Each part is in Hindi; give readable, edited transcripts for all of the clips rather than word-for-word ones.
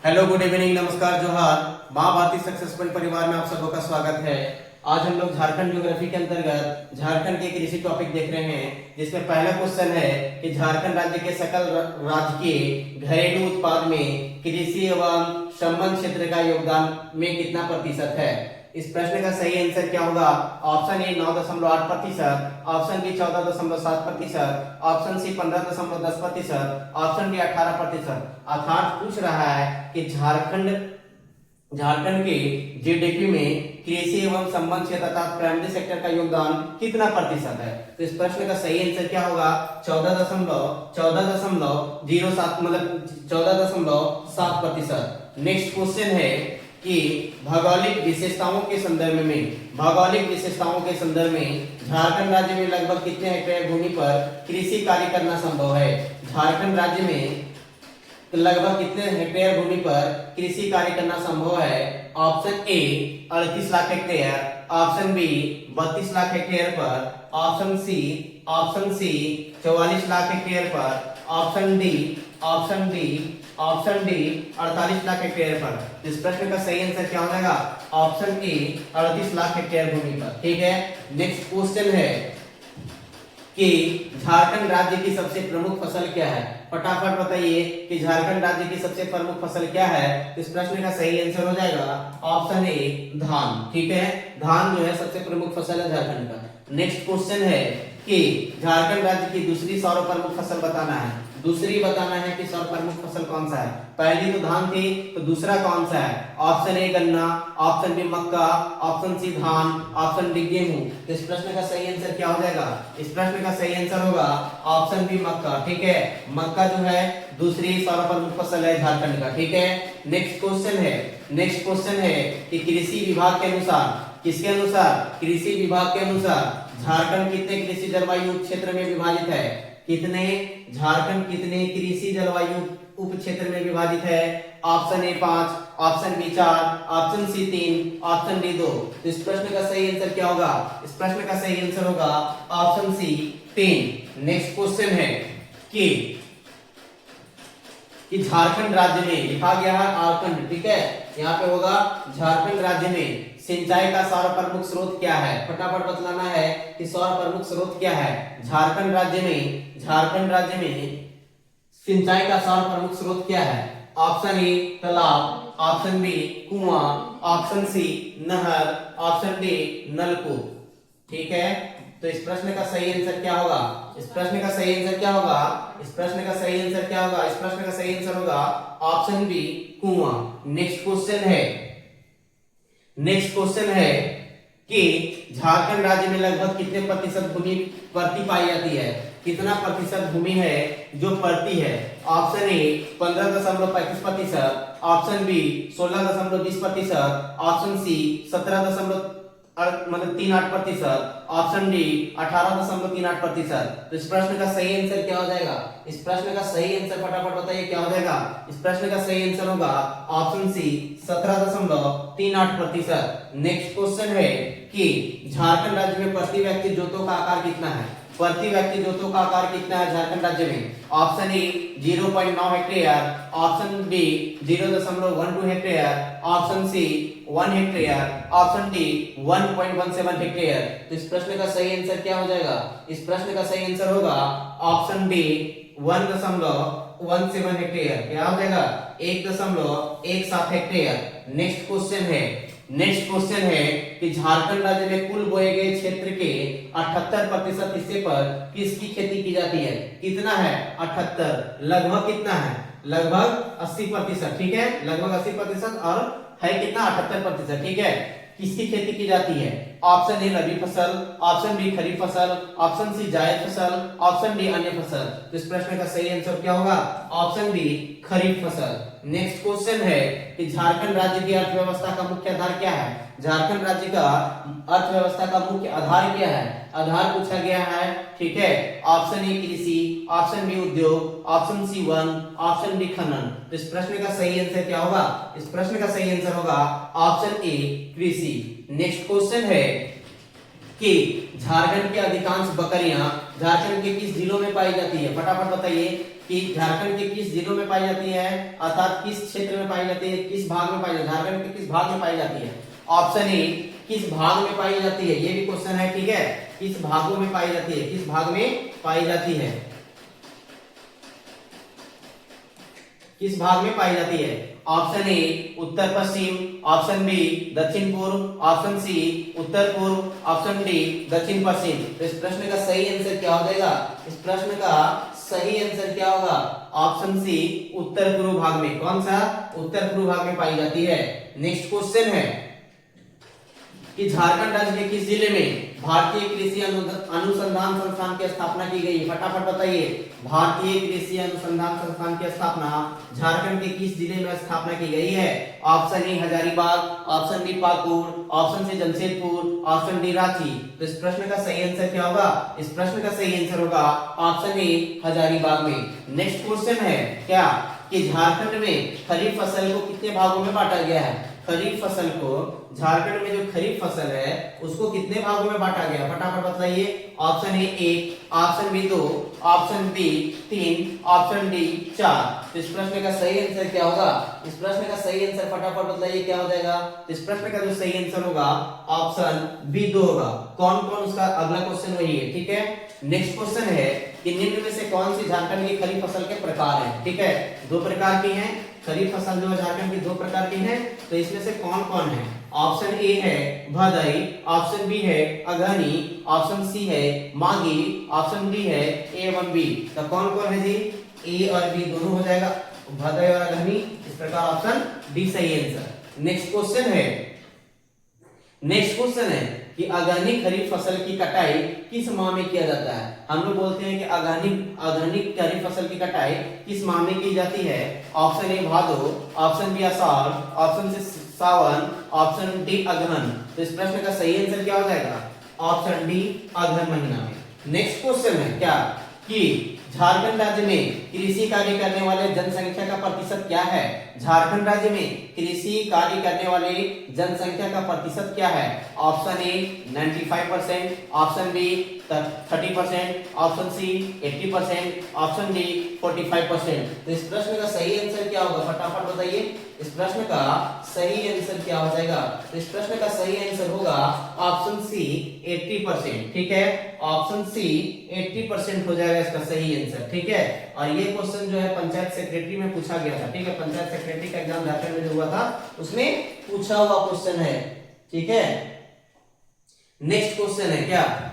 हेलो, गुड इवनिंग, नमस्कार, जोहार। माँ भारती सक्सेसफुल परिवार में आप सबों का स्वागत है। आज हम लोग झारखंड ज्योग्राफी के अंतर्गत झारखंड के कृषि टॉपिक देख रहे हैं, जिसमें पहला क्वेश्चन है कि झारखंड राज्य के सकल राजकीय घरेलू उत्पाद में कृषि एवं संबद्ध क्षेत्र का योगदान में कितना प्रतिशत है। इस प्रश्न का सही आंसर क्या होगा? Option A 9.8%, option B 14.7%, option C 15.10%, option D 18%। अर्थात पूछ रहा है कि झारखंड के जीडीपी में कृषि एवं संबद्ध क्षेत्र अर्थात प्राइमरी सेक्टर का योगदान कितना प्रतिशत है। तो इस प्रश्न का सही आंसर क्या होगा? 14.07 मतलब 14.7%। नेक्स्ट क्वेश्चन है कि भौगोलिक विशेषताओं के संदर्भ में झारखंड राज्य में लगभग कितने हेक्टेयर भूमि पर कृषि कार्य करना संभव है। झारखंड राज्य में लगभग कितने हेक्टेयर भूमि पर कृषि कार्य करना संभव है? Option A 38 lakh hectare, option B 32 lakh hectare पर, ऑप्शन सी 44 लाख हेक्टेयर पर, ऑप्शन डी 48 लाख हेक्टेयर पर। इस प्रश्न का सही आंसर क्या हो जाएगा? ऑप्शन ए 38 लाख हेक्टेयर भूमि पर। ठीक है। नेक्स्ट क्वेश्चन है कि झारखंड राज्य की सबसे प्रमुख फसल क्या है। फटाफट बताइए कि झारखंड राज्य की सबसे प्रमुख फसल क्या है। इस प्रश्न का सही आंसर हो जाएगा ऑप्शन ए धान। ठीक है, धान जो है सबसे प्रमुख फसल है झारखंड का। नेक्स्ट क्वेश्चन है कि झारखंड राज्य की दूसरी सर्वप्रमुख फसल बताना है। कि सर्वप्रमुख फसल कौन सा है। पहली तो धान थी, तो दूसरा कौन सा है? ऑप्शन ए गन्ना, ऑप्शन बी मक्का, ऑप्शन सी धान, ऑप्शन डी गेहूं। तो इस प्रश्न का सही आंसर क्या हो जाएगा? इस प्रश्न का सही आंसर होगा ऑप्शन बी मक्का। ठीक है, मक्का जो है दूसरी सर्वप्रमुख फसल है झारखंड का। ठीक है। नेक्स्ट क्वेश्चन है कि कृषि विभाग के अनुसार, किसके अनुसार? कृषि विभाग के अनुसार झारखंड कितने कृषि जलवायु क्षेत्र में विभाजित है? झारखंड कितने कृषि जलवायु उप क्षेत्र में विभाजित है? Option A 5, option B 4, option C 3, option D 2। तो इस प्रश्न का सही आंसर क्या होगा? इस प्रश्न का सही आंसर होगा ऑप्शन सी 3। नेक्स्ट क्वेश्चन है कि झारखंड राज्य में लिखा गया है आरखंड। ठीक है, यहाँ पे होगा झारखंड राज्य में सिंचाई का सर्वप्रमुख स्रोत क्या है। फटाफट बतलाना है कि सर्वप्रमुख स्रोत क्या है। झारखंड राज्य में सिंचाई का सर्वप्रमुख स्रोत क्या है? ऑप्शन ए तालाब, ऑप्शन बी कुआं, ऑप्शन सी नहर, ऑप्शन डी नलकूप। ठीक है, तो इस प्रश्न का सही आंसर क्या होगा? इस प्रश्न का सही आंसर क्या होगा? इस प्रश्न का सही आंसर होगा ऑप्शन बी कुआं। नेक्स्ट क्वेश्चन है कि झारखंड राज्य में लगभग कितने प्रतिशत भूमि परती पाई जाती है। कितना प्रतिशत भूमि है जो परती है? Option A 15.35%, option B 16.20%, option C 17.38%, option D 18.38%। तो इस प्रश्न का सही आंसर क्या हो जाएगा? इस प्रश्न का सही आंसर फटाफट बताइए क्या हो जाएगा? इस प्रश्न का सही आंसर होगा ऑप्शन सी 17.38%। नेक्स्ट क्वेश्चन है कि झारखंड राज्य में प्रति व्यक्ति जोतों का आकार कितना है। झारखंड राज्य में? Option A 0.9 hectare, option B 0.12 hectare, option C 1 hectare, option D 1.17 hectare. तो इस प्रश्न का सही आंसर क्या हो जाएगा? इस प्रश्न का सही आंसर होगा ऑप्शन डी 1.17 हेक्टेयर। क्या हो जाएगा? 1.17 हेक्टेयर। नेक्स्ट क्वेश्चन है कि झारखंड राज्य में कुल बोए गए क्षेत्र के 78% हिस्से पर किसकी खेती की जाती है। कितना है? 78। लगभग कितना है? लगभग 80%। ठीक है, लगभग 80% और है कितना? 78%। ठीक है, किसकी खेती की जाती है? ऑप्शन ए रबी फसल, ऑप्शन बी खरीफ फसल, ऑप्शन सी जायद फसल, ऑप्शन डी अन्य फसल। तो इस प्रश्न का सही आंसर क्या होगा? ऑप्शन बी खरीफ फसल। नेक्स्ट क्वेश्चन है कि झारखंड राज्य की अर्थव्यवस्था का मुख्य आधार क्या है। झारखंड राज्य का अर्थव्यवस्था का मुख्य आधार क्या है? आधार पूछा गया है। ठीक है, ऑप्शन ए कृषि, ऑप्शन बी उद्योग, ऑप्शन सी वन, ऑप्शन डी खनन। तो इस प्रश्न का सही आंसर क्या होगा? इस प्रश्न का सही आंसर होगा ऑप्शन ए कृषि। नेक्स्ट क्वेश्चन है कि झारखंड की अधिकांश बकरियां झारखंड के किस जिलों में पाई जाती है। फटाफट बताइए कि झारखंड के किस जिलों में पाई जाती है, अर्थात किस क्षेत्र में पाई जाती है, किस भाग में पाई जाती है, झारखंड के किस भाग में पाई जाती है। ऑप्शन ए किस भाग में पाई जाती है, ये भी क्वेश्चन है, ठीक है, किस भागों में पाई जाती है, किस भाग में पाई जाती है, किस भाग में पाई जाती है। ऑप्शन ए उत्तर पश्चिम, ऑप्शन बी दक्षिण पूर्व, ऑप्शन सी उत्तर पूर्व, ऑप्शन डी दक्षिण पश्चिम। तो इस प्रश्न का सही आंसर क्या हो जाएगा, इस प्रश्न का सही आंसर क्या होगा, ऑप्शन सी उत्तर पूर्व भाग में। कौन सा, उत्तर पूर्व भाग में पाई जाती है। नेक्स्ट क्वेश्चन है कि झारखंड राज्य के किस जिले में भारतीय कृषि अनुसंधान संस्थान की स्थापना की गई, फटाफट बताइए। भारतीय कृषि अनुसंधान संस्थान की स्थापना झारखंड के किस जिले में स्थापना की गई है। Option A Hazaribagh, option B Pakur, option C Jamshedpur, option D Ranchi. तो इस प्रश्न का सही आंसर क्या होगा, इस प्रश्न का सही आंसर होगा ऑप्शन ए हजारीबाग में। नेक्स्ट क्वेश्चन है क्या कि झारखंड में खरीफ फसल को कितने भागों में बांटा गया है। खरीफ फसल को, झारखंड में जो खरीफ फसल है उसको कितने भागों में बांटा गया, फटाफट बताइए। Option A 1, option B 2, option B 3, option D 4। तो इस प्रश्न का सही आंसर क्या होगा, इस प्रश्न का सही आंसर फटाफट बताइए क्या हो जाएगा। तो इस प्रश्न का जो सही आंसर होगा ऑप्शन बी 2 होगा। कौन कौन, उसका अगला क्वेश्चन वही है, ठीक है। नेक्स्ट क्वेश्चन है कि निम्न में से कौन सी झारखंड की खरीफ फसल के प्रकार है, ठीक है। 2 प्रकार की हैं खरीफ फसल, जो झारखंड की 2 प्रकार की है। तो इसमें से कौन कौन है। ऑप्शन ए है भदई, ऑप्शन बी है अगहनी, ऑप्शन सी है मागी, ऑप्शन डी है ए एवं बी। तो कौन कौन है जी, ए और बी दोनों हो जाएगा, भदई और अगहनी। इस प्रकार ऑप्शन डी सही आंसर। नेक्स्ट क्वेश्चन है, नेक्स्ट क्वेश्चन है कि अगहनी खरीफ फसल की कटाई किस माह में किया जाता है। हम लोग बोलते हैं कि अगहनी खरीफ फसल की कटाई किस माह में की जाती है। ऑप्शन ए भादो, ऑप्शन बी आषाढ़, ऑप्शन सी सावन, ऑप्शन डी अगहन। तो इस प्रश्न का सही आंसर क्या हो जाएगा, ऑप्शन डी अगहन महीना में। नेक्स्ट क्वेश्चन है क्या कि झारखंड राज्य में कृषि कार्य करने वाले जनसंख्या का प्रतिशत क्या है। झारखंड राज्य में कृषि कार्य करने वाले जनसंख्या का प्रतिशत क्या है। Option A 95%, option B 30%, option C 80%, option D 45%। तो इस प्रश्न का सही आंसर क्या होगा, फटाफट बताइए। इस प्रश्न का सही आंसर क्या हो जाएगा, तो इस प्रश्न का सही आंसर होगा ऑप्शन सी 80%, ठीक है। ऑप्शन सी 80% हो जाएगा इसका सही आंसर, ठीक है। और ये क्वेश्चन जो है पंचायत सेक्रेटरी में पूछा गया था, ठीक है। पंचायत सेक्रेटरी का एग्जाम झारखंड में जो हुआ था उसमें पूछा हुआ क्वेश्चन है, ठीक है। नेक्स्ट क्वेश्चन है क्या,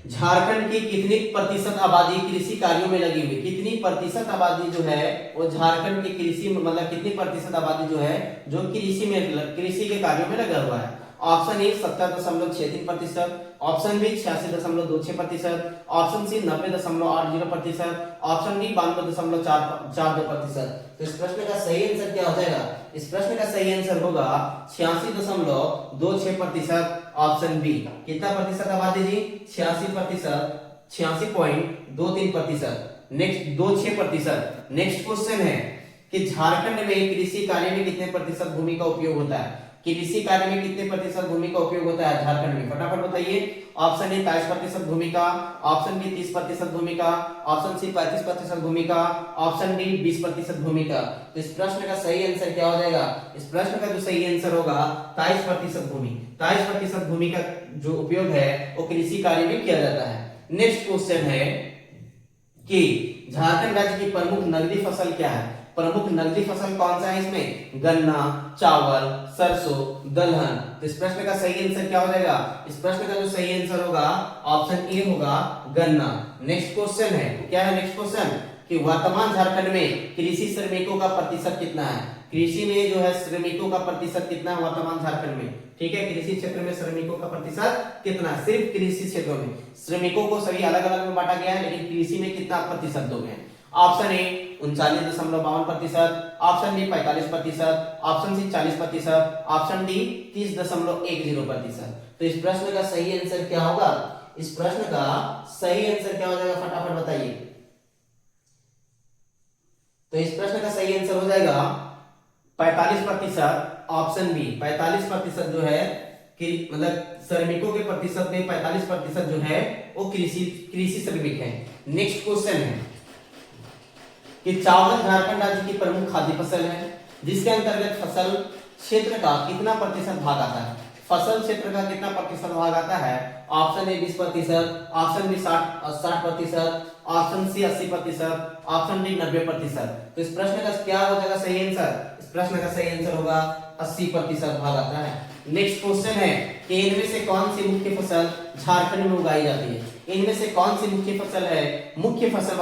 झारखंड की कितनी प्रतिशत आबादी कृषि कार्यों में लगी हुई। कितनी प्रतिशत आबादी जो है वो झारखंड की कृषि, मतलब कितनी प्रतिशत आबादी जो है जो कृषि के कार्यों में लगा हुआ है। Option A 70.63%, option B 86.26%, option C 90.80%, option D 92.42%। तो इस प्रश्न का सही आंसर क्या हो जाएगा, इस प्रश्न का सही आंसर होगा 86.26%, ऑप्शन बी। कितना प्रतिशत आबादी जी, 86%, 86.23%, नेक्स्ट 26%। नेक्स्ट क्वेश्चन है कि झारखंड में कृषि कार्य में कितने प्रतिशत भूमि का उपयोग होता है। कृषि कार्य में कितने प्रतिशत भूमि का उपयोग होता है झारखंड में, फटाफट बताइए। ऑप्शन ए 23% भूमि का, ऑप्शन बी 30% भूमि का, ऑप्शन सी 35% भूमि का, ऑप्शन डी 20% भूमि का। तो इस प्रश्न का सही आंसर क्या हो जाएगा, इस प्रश्न का जो सही आंसर होगा 23% भूमि। 23% भूमि का जो उपयोग है वो कृषि कार्य में किया जाता है। नेक्स्ट क्वेश्चन है कि झारखंड राज्य की प्रमुख नगदी फसल क्या है। प्रमुख नगदी फसल कौन सा है इसमें, गन्ना, चावल, सरसों, दलहन। तो इस प्रश्न का सही आंसर क्या हो जाएगा, इस प्रश्न का जो सही आंसर होगा ऑप्शन ए होगा गन्ना। नेक्स्ट क्वेश्चन है क्या है, नेक्स्ट क्वेश्चन कि वर्तमान झारखंड में कृषि श्रमिकों का प्रतिशत कितना है। कृषि में जो है श्रमिकों का प्रतिशत कितना है वर्तमान झारखंड में, ठीक है। कृषि क्षेत्र में श्रमिकों का प्रतिशत कितना, सिर्फ कृषि क्षेत्रों में। श्रमिकों को सभी अलग अलग में बांटा गया है, लेकिन कृषि में कितना प्रतिशत लोग हैं। Option A 39.52%, option B 45%, option C 40%, option D 30.10%। तो इस प्रश्न का सही आंसर क्या होगा, इस प्रश्न का सही आंसर क्या हो जाएगा, फटाफट बताइए। तो इस प्रश्न का सही आंसर हो जाएगा 45%, ऑप्शन बी। 45% जो है कि मतलब श्रमिकों के प्रतिशत में 45% जो है वो कृषि श्रमिक है। नेक्स्ट क्वेश्चन है कि चावल झारखंड राज्य की प्रमुख खाद्य फसल है, जिसके अंतर्गत फसल क्षेत्र का कितना प्रतिशत भाग आता है? फसल क्षेत्र का कितना प्रतिशत भाग आता है? Option A 20%, option B 60%, option C 80%, option D 90%। तो इस प्रश्न का क्या हो जाएगा सही आंसर? इस प्रश्न का सही आंसर होगा 80% भाग आता है। नेक्स्ट क्वेश्चन है कि इनमें से कौन सी मुख्य फसल झारखंड में उगाई जाती है? इनमें से कौन सी मुख्य फसल है? मुख्य फसल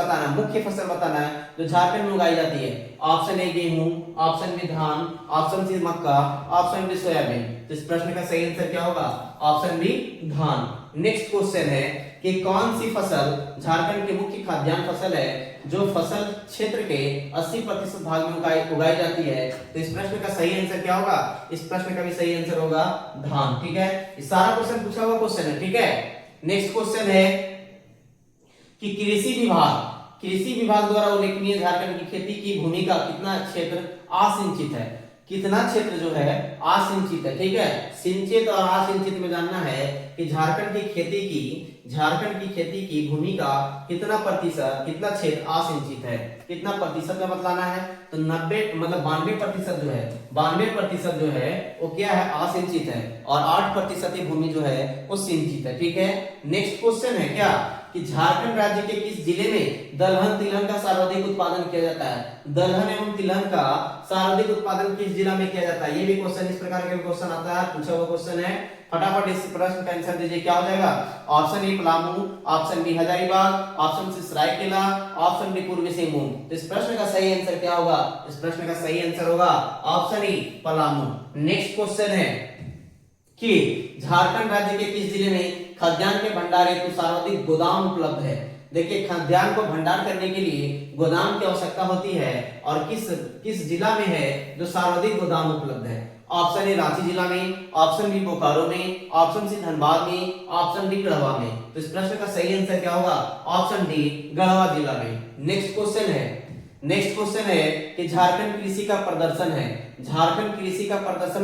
बताना है जो झारखंड में उगाई जाती है। ऑप्शन ए गेहूं, ऑप्शन बी धान, ऑप्शन सी मक्का, ऑप्शन डी सोयाबीन। तो इस प्रश्न का सही आंसर क्या होगा? ऑप्शन बी धान। नेक्स्ट क्वेश्चन है कि कौन सी फसल झारखंड की मुख्य खाद्यान्न फसल है जो फसल क्षेत्र के 80% भाग में उगाई जाती है? तो इस प्रश्न का सही आंसर क्या होगा? इस प्रश्न का भी सही आंसर होगा धान। ठीक है, ये सारा क्वेश्चन पूछा हुआ क्वेश्चन है। ठीक है, नेक्स्ट क्वेश्चन है कि कृषि विभाग द्वारा उल्लेखनीय झारखंड की खेती की भूमि का कितना क्षेत्र आसिंचित है? कितना क्षेत्र जो है आसिंचित है। ठीक है, सिंचित और आसिंचित में जानना है कि झारखंड की खेती की भूमि का कितना क्षेत्र आसिंचित है, कितना प्रतिशत में बतलाना है। तो 90 मतलब 92% जो है वो क्या है? आसिंचित है, और 8% ही भूमि जो है वो सिंचित है। ठीक है, नेक्स्ट क्वेश्चन है क्या कि झारखंड राज्य के किस जिले में दलहन तिलहन का सर्वाधिक उत्पादन किया जाता है? दलहन एवं तिलहन का सर्वाधिक उत्पादन किस जिला में किया जाता है? ये भी क्वेश्चन इस प्रकार का क्वेश्चन आता है, पूछा हुआ क्वेश्चन है। फटाफट इस प्रश्न का आंसर दीजिए, क्या हो जाएगा? Option A Palamu, option B Hazaribagh, option C Seraikela, option D Purbi Singhbhum. तो इस प्रश्न का सही आंसर क्या होगा? इस प्रश्न का सही आंसर होगा option E Palamu. Next question है कि झारखंड राज्य के किस जिले में खाद्यान्न के भंडार हेतु सर्वाधिक गोदाम उपलब्ध है? देखिए, खाद्यान्न को भंडार करने के लिए गोदाम की आवश्यकता होती है, और किस जिला में है जो सर्वाधिक गोदाम उपलब्ध है? ऑप्शन ए रांची जिला में, ऑप्शन बी बोकारो में, ऑप्शन सी धनबाद में, ऑप्शन डी गढ़वा में। तो इस प्रश्न का सही आंसर क्या होगा? ऑप्शन डी गढ़वा जिला में। नेक्स्ट क्वेश्चन है कि झारखंड कृषि का प्रदर्शन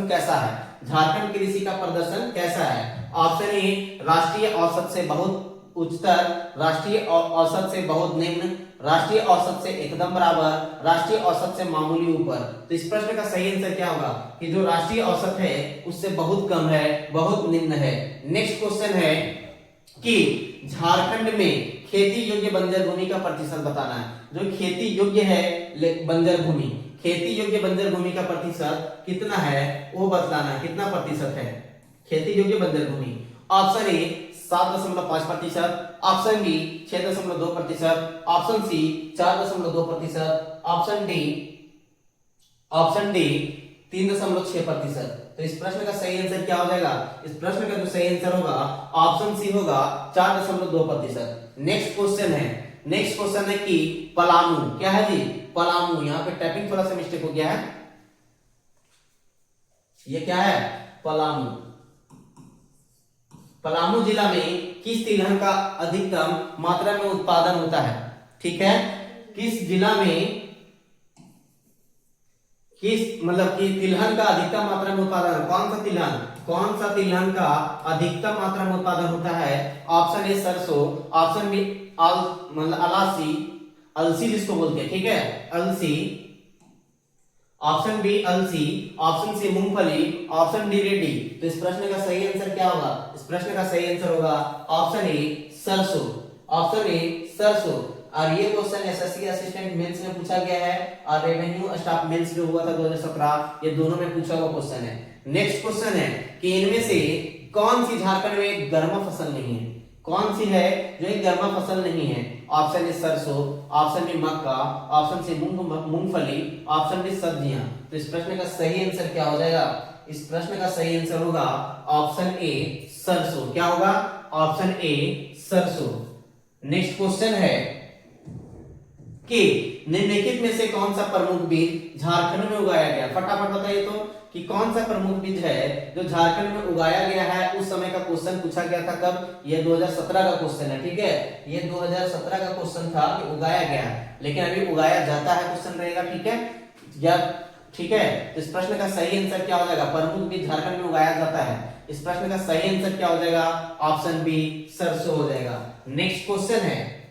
कैसा है? झारखंड कृषि का प्रदर्शन कैसा है? ऑप्शन ए राष्ट्रीय औसत से बहुत उच्चतर, राष्ट्रीय औसत से बहुत निम्न, राष्ट्रीय औसत से एकदम बराबर, राष्ट्रीय औसत से मामूली ऊपर। तो इस प्रश्न का सही आंसर क्या होगा कि जो राष्ट्रीय औसत है उससे बहुत कम है, बहुत निम्न है। नेक्स्ट क्वेश्चन है कि झारखंड में खेती योग्य बंजर भूमि का प्रतिशत बताना है। जो खेती योग्य है बंजर भूमि का प्रतिशत कितना है वो बतलाना है, कितना प्रतिशत है खेती योग्य बंजर भूमि। Option A 7.5%, option B 6.2%, option C 4.2%, option D 3.6%। तो इस प्रश्न का सही आंसर क्या हो जाएगा? इस प्रश्न का जो सही आंसर होगा ऑप्शन सी होगा 4.2%। नेक्स्ट क्वेश्चन है कि पलामू क्या है जी? पलामू, यहाँ पे टाइपिंग थोड़ा सा मिस्टेक हो गया है, ये क्या है? पलामू जिला में किस तिलहन का अधिकतम मात्रा में उत्पादन होता है? ठीक है, किस जिला में तिलहन का अधिकतम मात्रा में उत्पादन, कौन सा तिलहन का अधिकतम मात्रा में उत्पादन होता है? ऑप्शन ए सरसों, ऑप्शन बी अलसी जिसको बोलते हैं, ठीक है, अलसी, ऑप्शन बी अलसी, ऑप्शन सी मूंगफली, ऑप्शन डी रेडी। तो इस प्रश्न का सही आंसर क्या होगा? इस प्रश्न का सही आंसर होगा ऑप्शन ए सरसों, और ये क्वेश्चन एसएससी असिस्टेंट मेंस में पूछा गया है, और रेवेन्यू स्टाफ मेंस जो हुआ था 2017, ये दोनों में पूछा हुआ क्वेश्चन है। नेक्स्ट क्वेश्चन है कि इनमें से कौन सी झारखंड में एक गर्मा फसल नहीं है? कौन सी है जो एक गर्मा फसल नहीं है? ऑप्शन ए सरसों, ऑप्शन बी मक्का, ऑप्शन सी मूंगफली, ऑप्शन डी सब्जियां। तो इस प्रश्न का सही आंसर क्या हो जाएगा? इस प्रश्न का सही आंसर होगा ऑप्शन ए सरसों। क्या होगा? ऑप्शन ए सरसों। नेक्स्ट क्वेश्चन है कि निम्नलिखित में से कौन सा प्रमुख बीज झारखंड में उगाया गया? फटाफट बताइए तो कि कौन सा प्रमुख बीज है जो झारखंड में उगाया गया है। उस समय का क्वेश्चन पूछा गया था, कब? ये 2017 का क्वेश्चन है, ठीक है, ये 2017 का क्वेश्चन था कि उगाया गया, लेकिन अभी उगाया जाता है क्वेश्चन रहेगा, ठीक है या ठीक है। तो इस प्रश्न का सही आंसर क्या हो जाएगा? प्रमुख बीज झारखंड में उगाया जाता है, इस प्रश्न का सही आंसर क्या हो जाएगा? ऑप्शन बी सरसों हो जाएगा। नेक्स्ट क्वेश्चन है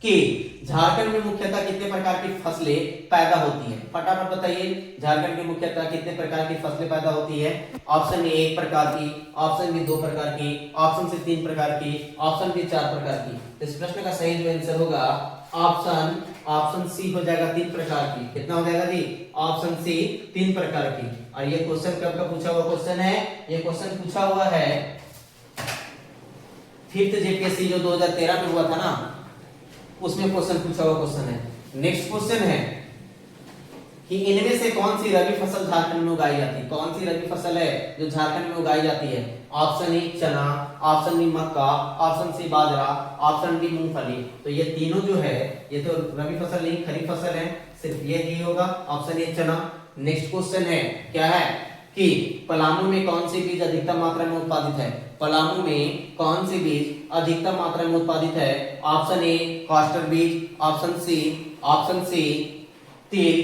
कि झारखंड में मुख्यतः कितने प्रकार की फसलें पैदा होती हैं? फटाफट बताइए, झारखंड में मुख्यतः कितने प्रकार की फसलें पैदा होती है? ऑप्शन ए 1 प्रकार की, ऑप्शन बी 2 प्रकार की, ऑप्शन सी 3 प्रकार की, ऑप्शन डी 4 प्रकार की। तो इस प्रश्न का सही जो आंसर होगा ऑप्शन सी हो जाएगा 3 प्रकार की। कितना हो जाएगा जी? ऑप्शन सी 3 प्रकार की। और ये क्वेश्चन कब का पूछा हुआ क्वेश्चन है? ये क्वेश्चन पूछा हुआ है 5th जेपीएससी जो 2013 में हुआ था ना, उसमें क्वेश्चन पूछा हुआ क्वेश्चन है। नेक्स्ट क्वेश्चन है कि इनमें से कौन सी रबी फसल झारखंड में उगाई जाती है? कौन सी रबी फसल है जो झारखंड में उगाई जाती है? ऑप्शन ए चना, ऑप्शन बी मक्का, ऑप्शन सी बाजरा, ऑप्शन डी मूंगफली। तो ये तीनों जो है ये तो रबी फसल नहीं, खरीफ फसल है, सिर्फ ये ही होगा, ऑप्शन ए चना। नेक्स्ट क्वेश्चन है क्या है कि पलामू में कौन सी बीज अधिकतम मात्रा में उत्पादित है? पलामू में कौन सी बीज अधिकतम मात्रा में उत्पादित है? ऑप्शन ए कास्टर बीज, ऑप्शन सी तिल,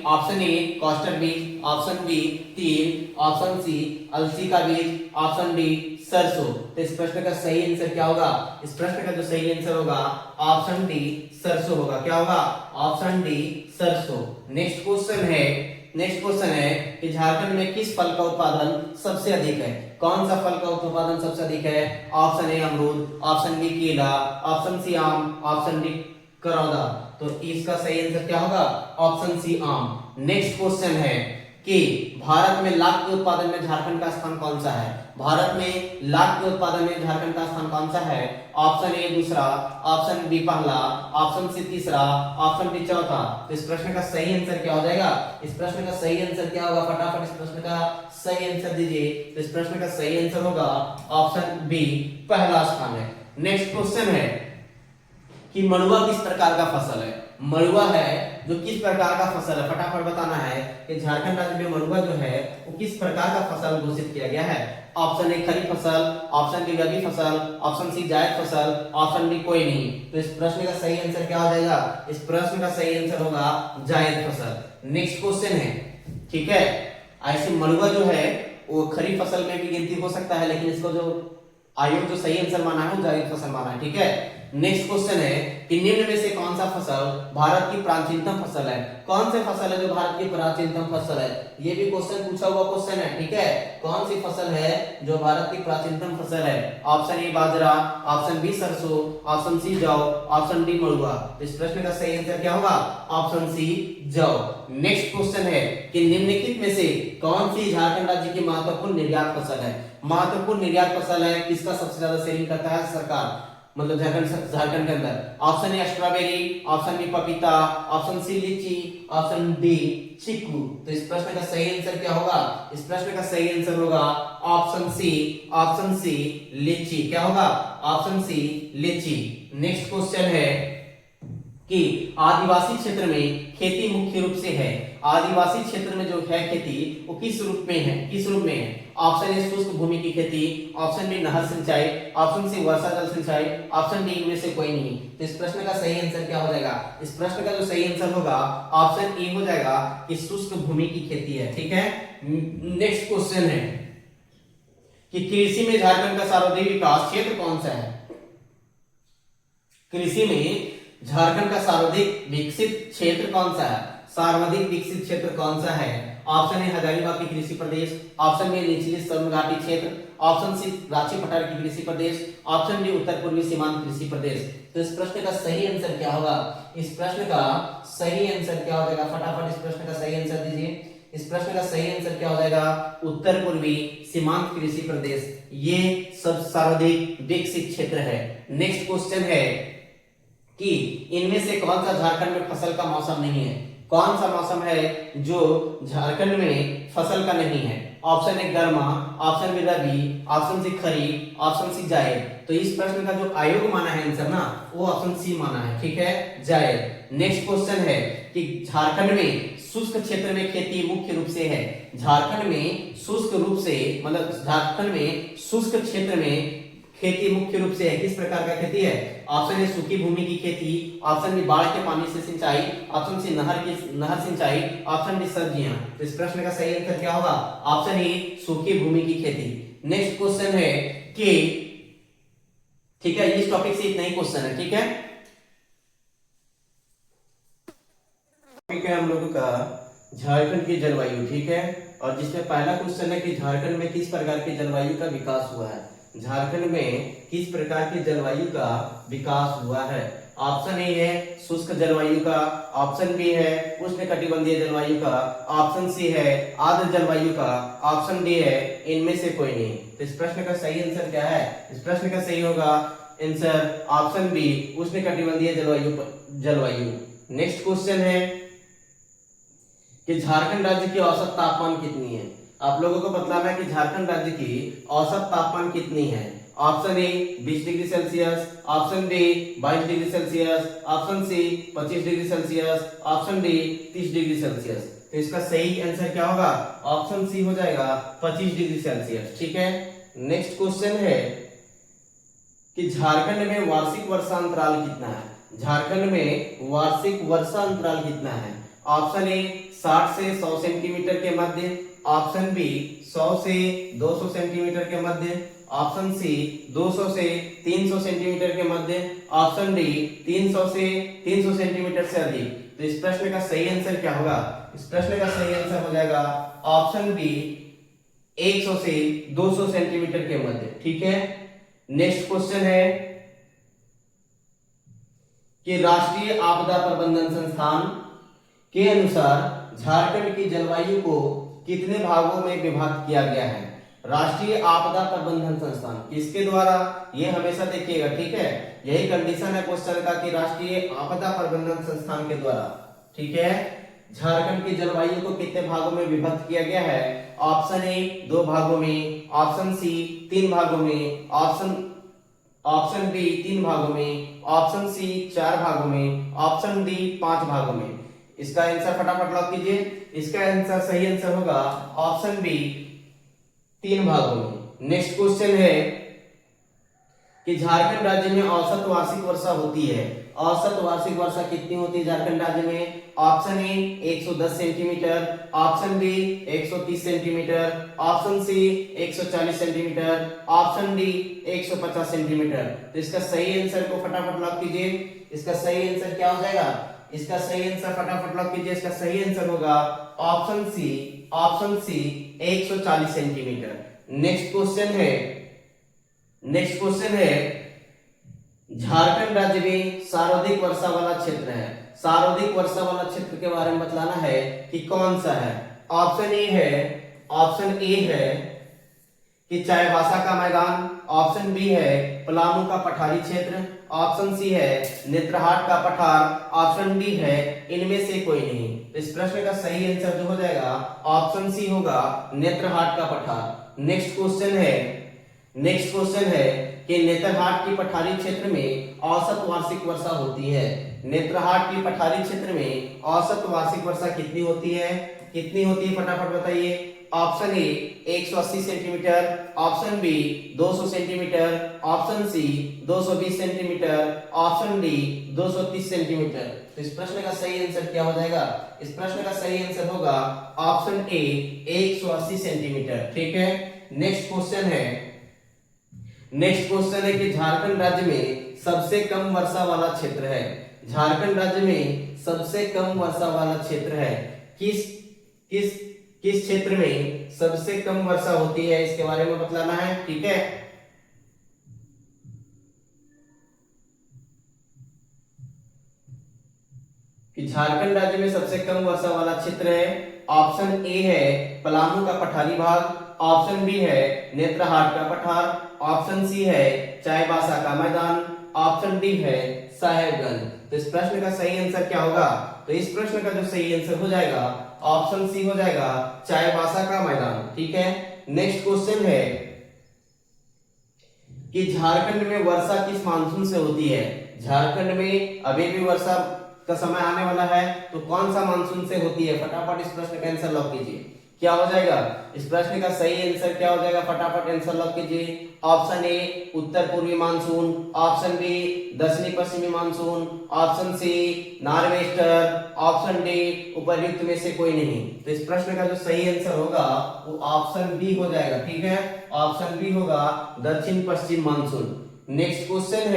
ऑप्शन ए कास्टर बीज, ऑप्शन बी तिल, ऑप्शन सी अलसी का बीज, ऑप्शन डी सरसों। तो इस प्रश्न का सही आंसर क्या होगा? इस प्रश्न का जो सही आंसर होगा ऑप्शन डी सरसों होगा। क्या होगा? ऑप्शन डी सरसों। नेक्स्ट क्वेश्चन है कि झारखंड में किस फल का उत्पादन सबसे अधिक है? कौन सा फल का उत्पादन सबसे अधिक है? ऑप्शन ए अमरूद, ऑप्शन बी केला, ऑप्शन सी आम, ऑप्शन डी करौंदा। तो इसका सही आंसर क्या होगा? ऑप्शन सी आम। नेक्स्ट क्वेश्चन है कि भारत में लाख के उत्पादन में झारखंड का स्थान कौन सा है? भारत में लाख के उत्पादन में झारखंड का स्थान कौन सा है? ऑप्शन ए दूसरा, ऑप्शन बी पहला, ऑप्शन सी तीसरा, ऑप्शन डी चौथा। तो इस प्रश्न का सही आंसर क्या हो जाएगा? इस प्रश्न का सही आंसर क्या होगा? फटाफट इस प्रश्न का सही आंसर दीजिए। तो इस प्रश्न का सही आंसर होगा ऑप्शन बी पहला स्थान है। नेक्स्ट क्वेश्चन है कि मड़ुआ किस प्रकार का फसल है? मड़ुआ है जो किस प्रकार का फसल है? फटाफट बताना है कि झारखंड राज्य में मड़ुआ जो है वो किस प्रकार का फसल घोषित किया गया है? ऑप्शन ए खरीफ फसल, ऑप्शन बी रबी फसल, ऑप्शन सी जायद फसल, ऑप्शन डी कोई नहीं। तो इस प्रश्न का सही आंसर क्या हो जाएगा? इस प्रश्न का सही आंसर होगा जायद फसल। नेक्स्ट क्वेश्चन है, ठीक है, ऐसे मड़ुआ जो है वो खरीफ फसल में भी गिनती हो सकता है, लेकिन इसको जो आयोग जो सही आंसर माना है वो जायद फसल माना है। ठीक है। नेक्स्ट क्वेश्चन है कि निम्न में से कौन सा फसल भारत की प्राचीनतम फसल है? कौन सी फसल है जो भारत की प्राचीनतम फसल है? ये भी क्वेश्चन पूछा हुआ क्वेश्चन है। ठीक है, कौन सी फसल है जो भारत की प्राचीनतम फसल है? ऑप्शन ए बाजरा, ऑप्शन बी सरसों, ऑप्शन सी जौ, ऑप्शन डी मड़ुआ। इस प्रश्न का सही आंसर क्या होगा? ऑप्शन सी जौ। नेक्स्ट क्वेश्चन है कि निम्नलिखित में से कौन सी झारखंड राज्य की महत्वपूर्ण निर्यात फसल है? महत्वपूर्ण निर्यात फसल है, किसका सबसे ज्यादा सेलिंग करता है सरकार, मतलब झारखंड के अंदर? Option A strawberry, option B पपीता, ऑप्शन सी लीची, ऑप्शन डी चीकू। तो इस प्रश्न का सही आंसर क्या होगा? इस प्रश्न का सही आंसर होगा ऑप्शन सी लीची। क्या होगा? ऑप्शन सी लीची। नेक्स्ट क्वेश्चन है कि आदिवासी क्षेत्र में खेती मुख्य रूप से है। आदिवासी क्षेत्र में जो है खेती वो किस रूप में है? ऑप्शन ए शुष्क भूमि की खेती, ऑप्शन बी नहर सिंचाई, ऑप्शन सी वर्षा जल सिंचाई, ऑप्शन डी इनमें से कोई नहीं। तो इस प्रश्न का सही आंसर क्या हो जाएगा? इस प्रश्न का जो सही आंसर होगा ऑप्शन ए हो जाएगा कि शुष्क भूमि की खेती है। ठीक है। नेक्स्ट क्वेश्चन है कि कृषि में झारखंड का सर्वाधिक विकास क्षेत्र कौन सा है? कृषि में झारखंड का सर्वाधिक विकसित क्षेत्र कौन सा है? सर्वाधिक विकसित क्षेत्र कौन सा है? ऑप्शन ए हजारीबाग की कृषि प्रदेश, ऑप्शन बी निचली सोन घाटी क्षेत्र, ऑप्शन सी रांची पठार की कृषि प्रदेश, ऑप्शन डी उत्तर पूर्वी सीमांत कृषि प्रदेश। तो इस प्रश्न का सही आंसर क्या होगा? इस प्रश्न का सही आंसर क्या हो जाएगा? फटाफट इस प्रश्न का सही आंसर दीजिए। इस प्रश्न का सही आंसर क्या हो जाएगा? उत्तर पूर्वी सीमांत कृषि प्रदेश। ये सब सर्वाधिक विकसित क्षेत्र है। नेक्स्ट क्वेश्चन है कि इनमें से कौन सा झारखंड में फसल का मौसम नहीं है? कौन सा मौसम है जो झारखंड में फसल का नहीं है? ऑप्शन ए गर्मा, ऑप्शन बी रबी, ऑप्शन सी खरीफ, ऑप्शन सी जायद। तो इस प्रश्न का जो आयोग माना है आंसर ना, वो ऑप्शन सी माना है। ठीक है, जायद। नेक्स्ट क्वेश्चन है कि झारखंड में शुष्क क्षेत्र में खेती मुख्य रूप से है। झारखंड में शुष्क रूप से मतलब झारखंड में शुष्क क्षेत्र में खेती मुख्य रूप से है। किस प्रकार का खेती है? ऑप्शन ए सूखी भूमि की खेती, ऑप्शन बी बाढ़ के पानी से सिंचाई, ऑप्शन सी नहर सिंचाई, ऑप्शन डी सब्जियां। तो इस प्रश्न का सही आंसर क्या होगा? ऑप्शन ए सूखी भूमि की खेती। नेक्स्ट क्वेश्चन है कि ठीक है, इस टॉपिक से इतना ही क्वेश्चन है। ठीक है, हम लोगों का झारखंड की जलवायु, ठीक है। और जिसमें पहला क्वेश्चन है कि झारखंड में किस प्रकार की जलवायु का विकास हुआ है। झारखंड में किस प्रकार की जलवायु का विकास हुआ है। ऑप्शन ए है शुष्क जलवायु का, ऑप्शन बी है उष्णकटिबंधीय जलवायु का, ऑप्शन सी है आर्द्र जलवायु का, ऑप्शन डी है इनमें से कोई नहीं। तो इस प्रश्न का सही आंसर क्या है? इस प्रश्न का सही होगा आंसर ऑप्शन बी उष्णकटिबंधीय जलवायु। नेक्स्ट क्वेश्चन है कि झारखंड राज्य की औसत तापमान कितनी है। आप लोगों को बतलाना है कि झारखंड राज्य की औसत तापमान कितनी है। Option A 20 degree Celsius, option B 22 degree Celsius, option C 25 degree Celsius, option D 30 degree Celsius. तो इसका सही आंसर क्या होगा? ऑप्शन सी हो जाएगा 25 डिग्री सेल्सियस, ठीक है। नेक्स्ट क्वेश्चन है कि झारखंड में वार्षिक वर्षा अंतराल कितना है। झारखंड में वार्षिक वर्षा अंतराल कितना है। ऑप्शन ए 60 से 100 सेंटीमीटर के मध्य, ऑप्शन बी 100 से 200 सेंटीमीटर के मध्य, ऑप्शन सी 200 से 300 सेंटीमीटर के मध्य, ऑप्शन डी 300 से 300 सेंटीमीटर से अधिक। तो इस प्रश्न का सही आंसर क्या होगा? इस प्रश्न का सही आंसर हो जाएगा ऑप्शन बी 100 से 200 सेंटीमीटर के मध्य, ठीक है। नेक्स्ट क्वेश्चन है कि राष्ट्रीय आपदा प्रबंधन संस्थान के अनुसार झारखंड की जलवायु को कितने भागों में विभाजित किया गया है। राष्ट्रीय आपदा प्रबंधन संस्थान किसके द्वारा, ये हमेशा देखिएगा, ठीक है। यही कंडीशन है क्वेश्चन का कि राष्ट्रीय आपदा प्रबंधन संस्थान के द्वारा, ठीक है। झारखंड की जलवायु को कितने भागों में विभक्त किया गया है। ऑप्शन ए 2 भागों में, ऑप्शन सी 3 भागों में, ऑप्शन बी 3 भागों में, ऑप्शन सी 4 भागों में, ऑप्शन डी 5 भागों में। इसका आंसर फटाफट लॉक कीजिए। इसका आंसर सही आंसर होगा ऑप्शन बी 3 भागों में। नेक्स्ट क्वेश्चन है कि झारखंड राज्य में औसत वार्षिक वर्षा होती है। औसत वार्षिक वर्षा कितनी होती है झारखंड राज्य में। Option A 110 centimetre, option B 130 centimetre, option C 140 centimetre, option D 150 centimetre. तो इसका सही आंसर को फटाफट लॉक कीजिए। इसका सही आंसर क्या हो जाएगा? इसका सही आंसर फटाफट लॉक कीजिए। इसका सही आंसर होगा option C 140 centimetre. Next question है झारखंड राज्य में सर्वाधिक वर्षा वाला क्षेत्र है। सर्वाधिक वर्षा वाला क्षेत्र के बारे में बतलाना है कि कौन सा है। ऑप्शन ए है कि चाईबासा का मैदान, ऑप्शन बी है पलामू का पठारी क्षेत्र, ऑप्शन सी है नेत्रहाट का पठार, ऑप्शन डी है इनमें से कोई नहीं। तो इस प्रश्न का सही आंसर जो हो जाएगा ऑप्शन सी होगा नेत्रहाट का पठार। नेक्स्ट क्वेश्चन है कि नेत्रहाट की पठारी क्षेत्र में औसत वार्षिक वर्षा होती है। नेत्रहाट की पठारी क्षेत्र में औसत वार्षिक वर्षा कितनी होती है फटाफट बताइए। Option A 180 centimetre, option B 200 centimetre, option C 220 centimetre, option D 230 centimetre. तो इस प्रश्न का सही आंसर क्या हो जाएगा? इस प्रश्न का सही आंसर होगा ऑप्शन ए 180 सेंटीमीटर, ठीक है। नेक्स्ट क्वेश्चन है कि झारखंड राज्य में सबसे कम वर्षा वाला क्षेत्र है। झारखंड राज्य में सबसे कम वर्षा वाला क्षेत्र है। किस क्षेत्र में सबसे कम वर्षा होती है, इसके बारे में बतलाना है, ठीक है। कि झारखंड राज्य में सबसे कम वर्षा वाला क्षेत्र है। ऑप्शन ए है पलामू का पठारी भाग, ऑप्शन बी है नेत्रहाट का पठार, ऑप्शन सी है चाईबासा का मैदान, ऑप्शन डी है साहेबगंज। तो इस प्रश्न का सही आंसर क्या होगा? तो इस प्रश्न का जो सही आंसर हो जाएगा ऑप्शन सी हो जाएगा चाईबासा का मैदान, ठीक है। नेक्स्ट क्वेश्चन है कि झारखंड में वर्षा किस मानसून से होती है। झारखंड में अभी भी वर्षा का समय आने वाला है, तो कौन सा मानसून से होती है? फटाफट इस प्रश्न का आंसर लॉक कीजिए। क्या हो जाएगा? इस प्रश्न का सही आंसर क्या हो जाएगा? फटाफट आंसर लॉक कीजिए। ऑप्शन ए उत्तर पूर्वी मानसून, ऑप्शन बी दक्षिणी पश्चिमी monsoon, option C nor'wester, option D उपर्युक्त में से कोई नहीं। तो इस प्रश्न का जो सही आंसर होगा वो ऑप्शन बी हो जाएगा, ठीक है। ऑप्शन बी होगा दक्षिण पश्चिम मानसून। नेक्स्ट क्वेश्चन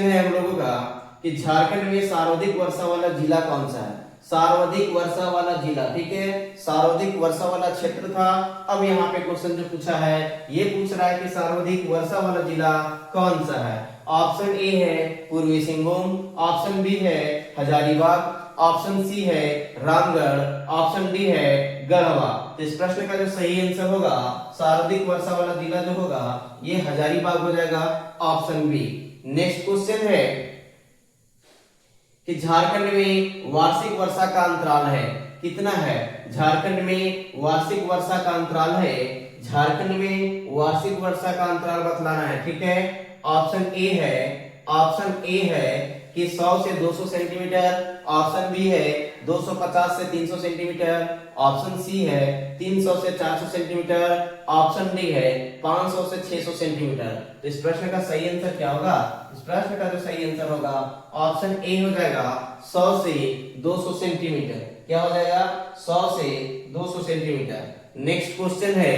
है हम लोगों का कि झारखंड में सर्वाधिक वर्षा वाला जिला कौन सा है। सर्वाधिक वर्षा वाला जिला, ठीक है, सर्वाधिक वर्षा वाला क्षेत्र था। अब यहाँ पे क्वेश्चन जो पूछा है ये पूछ रहा है कि सर्वाधिक वर्षा वाला जिला कौन सा है। ऑप्शन ए है पूर्वी सिंहभूम, ऑप्शन बी है हजारीबाग, ऑप्शन सी है रामगढ़, ऑप्शन डी है गढ़वा। तो इस प्रश्न का जो सही आंसर होगा सर्वाधिक वर्षा वाला जिला जो होगा ये हजारीबाग हो जाएगा, ऑप्शन बी। नेक्स्ट क्वेश्चन है कि झारखंड में वार्षिक वर्षा का अंतराल है कितना है। झारखंड में वार्षिक वर्षा का अंतराल है, झारखंड में वार्षिक वर्षा का अंतराल बतलाना है, ठीक है। ऑप्शन ए है कि 100 से 200 सेंटीमीटर, ऑप्शन बी है 250 से 300 सेंटीमीटर, ऑप्शन सी है 300 से 400 सेंटीमीटर, ऑप्शन डी है 500 से 600 सेंटीमीटर। तो इस प्रश्न का सही आंसर क्या होगा। इस प्रश्न का जो सही आंसर होगा ऑप्शन ए हो जाएगा 100 से 200 सेंटीमीटर। क्या हो जाएगा 100 से 200 सेंटीमीटर। नेक्स्ट क्वेश्चन है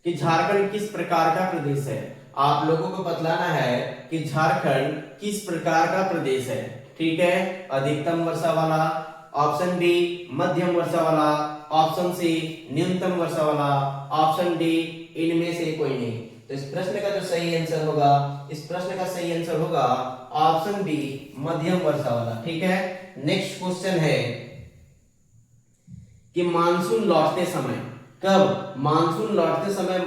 कि झारखंड किस प्रकार का प्रदेश है। आप लोगों को बतलाना है कि झारखंड किस प्रकार का प्रदेश है, ठीक है। अधिकतम वर्षा वाला, ऑप्शन डी मध्यम वर्षा वाला, ऑप्शन सी न्यूनतम वर्षा वाला, ऑप्शन डी इनमें से कोई नहीं। तो इस प्रश्न का जो सही आंसर होगा, इस प्रश्न का सही आंसर होगा ऑप्शन बी मध्यम वर्षा वाला, ठीक है। नेक्स्ट क्वेश्चन है कि मानसून लौटते समय, कब मानसून लौटते समय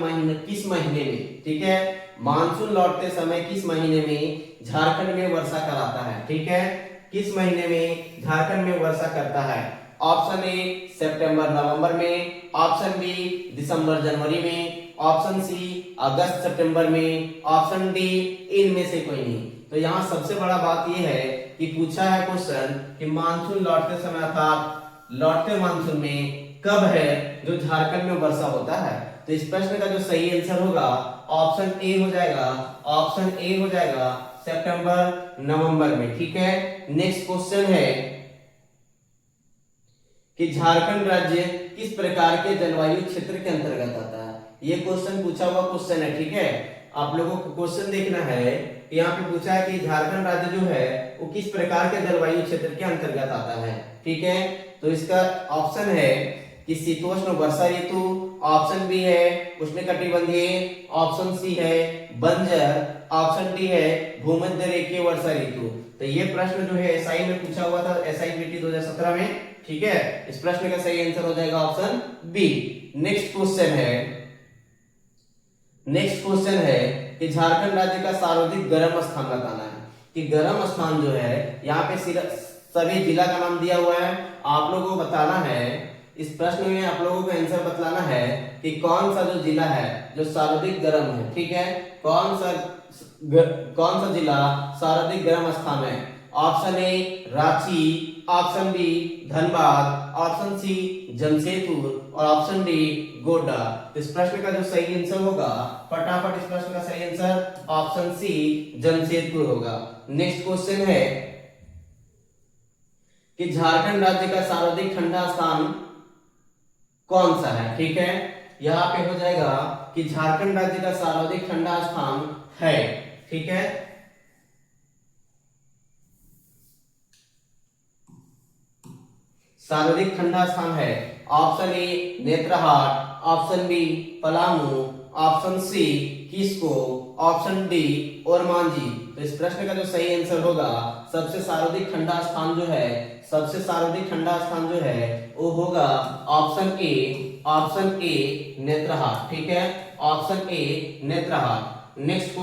किस महीने में, ठीक है, मानसून लौटते समय किस महीने में झारखंड में वर्षा कराता है, ठीक है, किस महीने में झारखंड में वर्षा करता है। ऑप्शन ए सितंबर नवंबर में, ऑप्शन बी दिसंबर जनवरी में, ऑप्शन सी अगस्त सितंबर में, ऑप्शन डी इनमें से कोई नहीं। तो यहाँ सबसे बड़ा बात यह है कि पूछा है क्वेश्चन कि मानसून लौटते समय अर्थात लौटते मानसून में कब है जो झारखंड में वर्षा होता है। तो इस प्रश्न का जो सही आंसर होगा ऑप्शन ए हो जाएगा, ऑप्शन ए हो जाएगा सितंबर नवंबर में, ठीक है। नेक्स्ट क्वेश्चन है कि झारखंड राज्य किस प्रकार के जलवायु क्षेत्र के अंतर्गत आता है। ये क्वेश्चन पूछा हुआ क्वेश्चन है, ठीक है। आप लोगों को क्वेश्चन देखना है, यहाँ पे पूछा है कि झारखंड राज्य जो है वो किस प्रकार के जलवायु क्षेत्र के अंतर्गत आता है, ठीक है। तो इसका ऑप्शन है कि शीतोष्ण वर्षा ऋतु, ऑप्शन बी है उष्णकटिबंधीय, ऑप्शन सी है बंजर, ऑप्शन डी है भूमध्य रेखीय वर्षा ऋतु। तो ये प्रश्न जो है एसआई में पूछा हुआ था, एसआई बीटी 2017 में, ठीक है। इस प्रश्न का सही आंसर हो जाएगा ऑप्शन बी। नेक्स्ट क्वेश्चन है कि झारखंड राज्य का सर्वाधिक गर्म स्थान बताना है। कि गर्म स्थान जो है यहाँ पे सभी जिला का नाम दिया हुआ है, आप लोगों को बताना है। इस प्रश्न में आप लोगों को आंसर बतलाना है कि कौन सा जो जिला है जो सर्वाधिक गर्म है, ठीक है, कौन सा जिला सर्वाधिक गर्म स्थान है। Option A Ranchi, option B Dhanbad, option C Jamshedpur और ऑप्शन डी गोड्डा। इस प्रश्न का जो सही आंसर होगा, फटाफट इस प्रश्न का सही आंसर ऑप्शन सी जमशेदपुर होगा। नेक्स्ट क्वेश्चन है कि झारखंड राज्य का सर्वाधिक ठंडा स्थान कौन सा है, ठीक है। यहाँ पे हो जाएगा कि झारखंड राज्य का सर्वाधिक ठंडा स्थान है, ठीक है। सर्वाधिक ठंडा स्थान है option A Netarhat, option B Palamu, option C किसको, ऑप्शन डी ओरमांझी। तो इस प्रश्न का जो सही आंसर होगा सबसे सर्वाधिक ठंडा स्थान जो है, सबसे सर्वाधिक ठंडा स्थान जो है वो होगा ऑप्शन ए नेत्रहाट, ठीक है, option A Netarhat. Next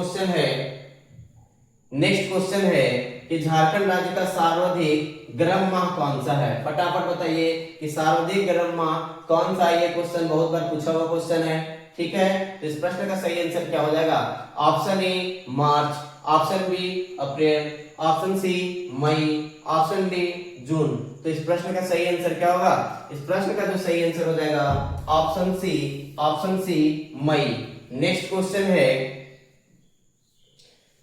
question है कि झारखंड राज्य का सर्वाधिक गर्म माह कौन सा है। फटाफट बताइए कि सर्वाधिक गर्म माह कौन सा है। ये क्वेश्चन बहुत बार पूछा हुआ क्वेश्चन है, ठीक है। तो इस प्रश्न का सही आंसर क्या हो जाएगा। Option A March, option B April, option C मई, ऑप्शन डी जून। तो इस प्रश्न का सही आंसर क्या होगा। इस प्रश्न का जो सही आंसर हो जाएगा ऑप्शन सी मई। नेक्स्ट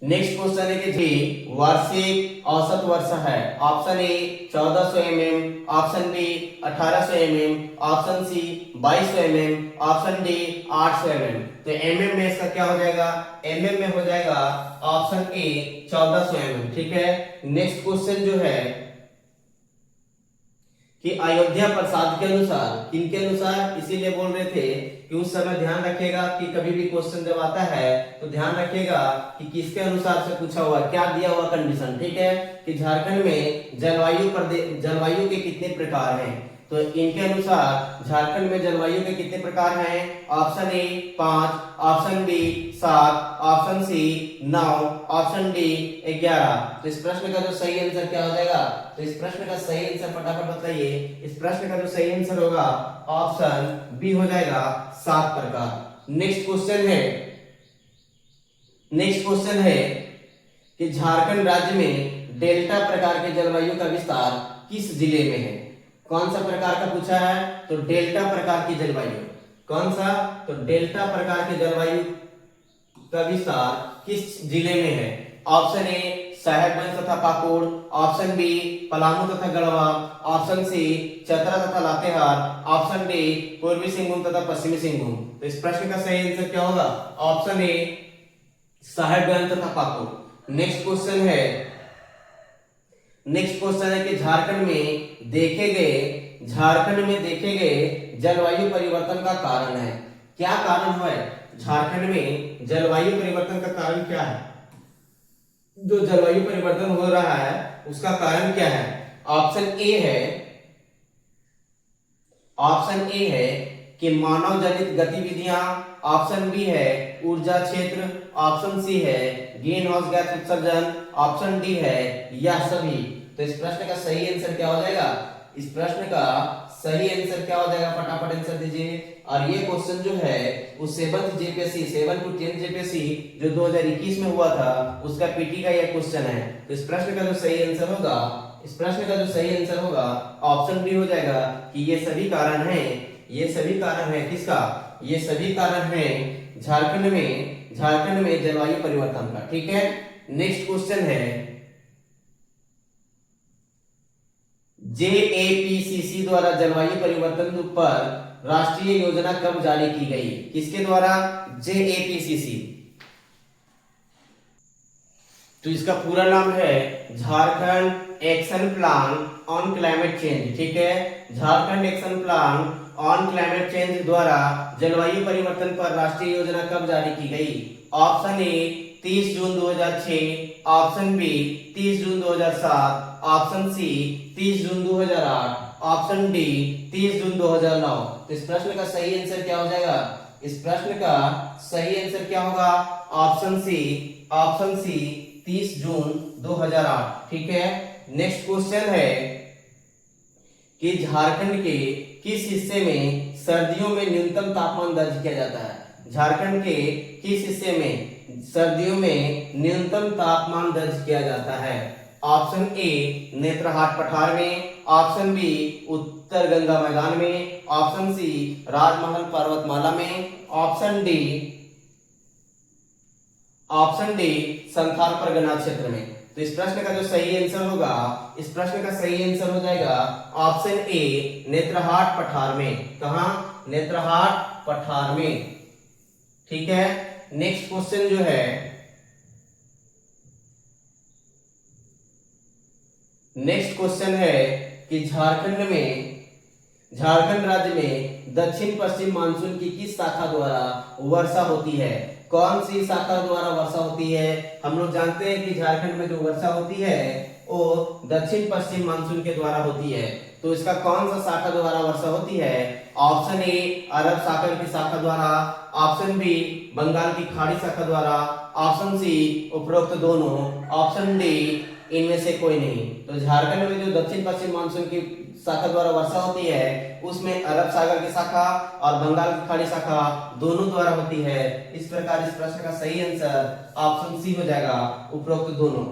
नेक्स्ट क्वेश्चन है कि जी वार्षिक औसत वर्षा है। Option A 1400 mm, option B 1800 mm, option C 2200 mm, option D 800 mm। तो mm में इसका क्या हो जाएगा, mm में हो जाएगा ऑप्शन ए 1400 mm। ठीक है। नेक्स्ट क्वेश्चन जो है कि अयोध्या प्रसाद के अनुसार, किनके अनुसार, इसीलिए बोल रहे थे कि उस समय ध्यान रखिएगा कि कभी भी क्वेश्चन जब आता है तो ध्यान रखिएगा कि किसके अनुसार से पूछा हुआ, क्या दिया हुआ कंडीशन। ठीक है, कि झारखंड में जलवायु के कितने प्रकार हैं। तो इनके अनुसार झारखंड में जलवायु के कितने प्रकार हैं। Option A 5, option B 7, option C 9, option D 11। तो इस प्रश्न का जो सही आंसर क्या हो जाएगा, तो इस प्रश्न का सही आंसर फटाफट बताइए। इस प्रश्न का जो सही आंसर होगा ऑप्शन बी हो जाएगा 7 प्रकार। नेक्स्ट क्वेश्चन है कि झारखंड राज्य में डेल्टा प्रकार के जलवायु का विस्तार किस जिले में है। कौन सा प्रकार का पूछा है, तो डेल्टा प्रकार की जलवायु। कौन सा, तो डेल्टा प्रकार के जलवायु का विस्तार किस जिले में है। ऑप्शन ए साहेबगंज तथा पाकुड़, ऑप्शन बी पलामू तथा गढ़वा, ऑप्शन सी चतरा तथा लातेहार, ऑप्शन डी पूर्वी सिंहभूम तथा पश्चिमी सिंहभूम। तो इस प्रश्न का सही आंसर क्या होगा, ऑप्शन ए साहेबगंज तथा पाकुड़। नेक्स्ट क्वेश्चन है कि झारखंड में देखे गए जलवायु परिवर्तन का कारण है। क्या कारण हुआ है झारखंड में जलवायु परिवर्तन का कारण क्या है, जो जलवायु परिवर्तन हो रहा है उसका कारण क्या है। ऑप्शन ए है कि मानव जनित गतिविधियां, ऑप्शन बी है ऊर्जा क्षेत्र, ऑप्शन सी है ग्रीन हाउस गैस उत्सर्जन, ऑप्शन डी है यह सभी। तो इस प्रश्न का सही आंसर क्या हो जाएगा, इस प्रश्न का सही आंसर क्या हो जाएगा, फटाफट आंसर दीजिए। और ये क्वेश्चन जो है वो 7 जेपीएससी 7 to 10 जेपीएससी जो 2021 में हुआ था उसका पीटी का ये क्वेश्चन है। तो इस प्रश्न का जो सही आंसर होगा ऑप्शन बी हो जाएगा कि ये सभी कारण हैं किसका, ये सभी कारण हैं झारखंड में जलवायु परिवर्तन का। ठीक है। नेक्स्ट क्वेश्चन है जेएपीसीसी द्वारा जलवायु परिवर्तन पर राष्ट्रीय योजना कब जारी की गई। किसके द्वारा, जेएपीसीसी। तो इसका पूरा नाम है Jharkhand action plan on climate change. ठीक है, Jharkhand action plan on climate change द्वारा जलवायु परिवर्तन पर राष्ट्रीय योजना कब जारी की गई। ऑप्शन ए 30 जून 2006, ऑप्शन बी 30 जून 2007, ऑप्शन सी 30 जून 2008, ऑप्शन डी 30 जून 2009। तो इस प्रश्न का सही आंसर क्या हो जाएगा, इस प्रश्न का सही आंसर क्या होगा, ऑप्शन सी 30 जून 2008। ठीक है। नेक्स्ट क्वेश्चन है कि झारखंड के किस हिस्से में सर्दियों में न्यूनतम तापमान दर्ज किया जाता है। झारखंड के किस हिस्से में सर्दियों में न्यूनतम तापमान दर्ज किया जाता है। ऑप्शन ए नेत्रहाट पठार में, ऑप्शन बी उत्तर गंगा मैदान में, ऑप्शन सी राजमहल पर्वतमाला में, ऑप्शन डी संथाल परगना क्षेत्र में। तो इस प्रश्न का जो सही आंसर होगा, इस प्रश्न का सही आंसर हो जाएगा ऑप्शन ए नेत्रहाट पठार में। कहां, नेत्रहाट पठार में। ठीक है। नेक्स्ट क्वेश्चन जो है, नेक्स्ट क्वेश्चन है कि झारखंड राज्य में दक्षिण पश्चिम मानसून की किस शाखा द्वारा वर्षा होती है। कौन सी शाखा द्वारा वर्षा होती है। हम लोग जानते हैं कि झारखंड में जो वर्षा होती है वो दक्षिण पश्चिम मानसून के द्वारा होती है। तो इसका कौन सा शाखा द्वारा वर्षा होती है। ऑप्शन ए अरब सागर की शाखा द्वारा, ऑप्शन बी बंगाल की खाड़ी शाखा द्वारा, ऑप्शन सी उपरोक्त दोनों, ऑप्शन डी इनमें से कोई नहीं। तो झारखंड में जो दक्षिण पश्चिम मानसून की शाखा द्वारा वर्षा होती है उसमें अरब सागर की शाखा और बंगाल की खाड़ी शाखा दोनों द्वारा होती है। इस प्रकार इस प्रश्न का सही आंसर ऑप्शन सी हो जाएगा, उपरोक्त दोनों।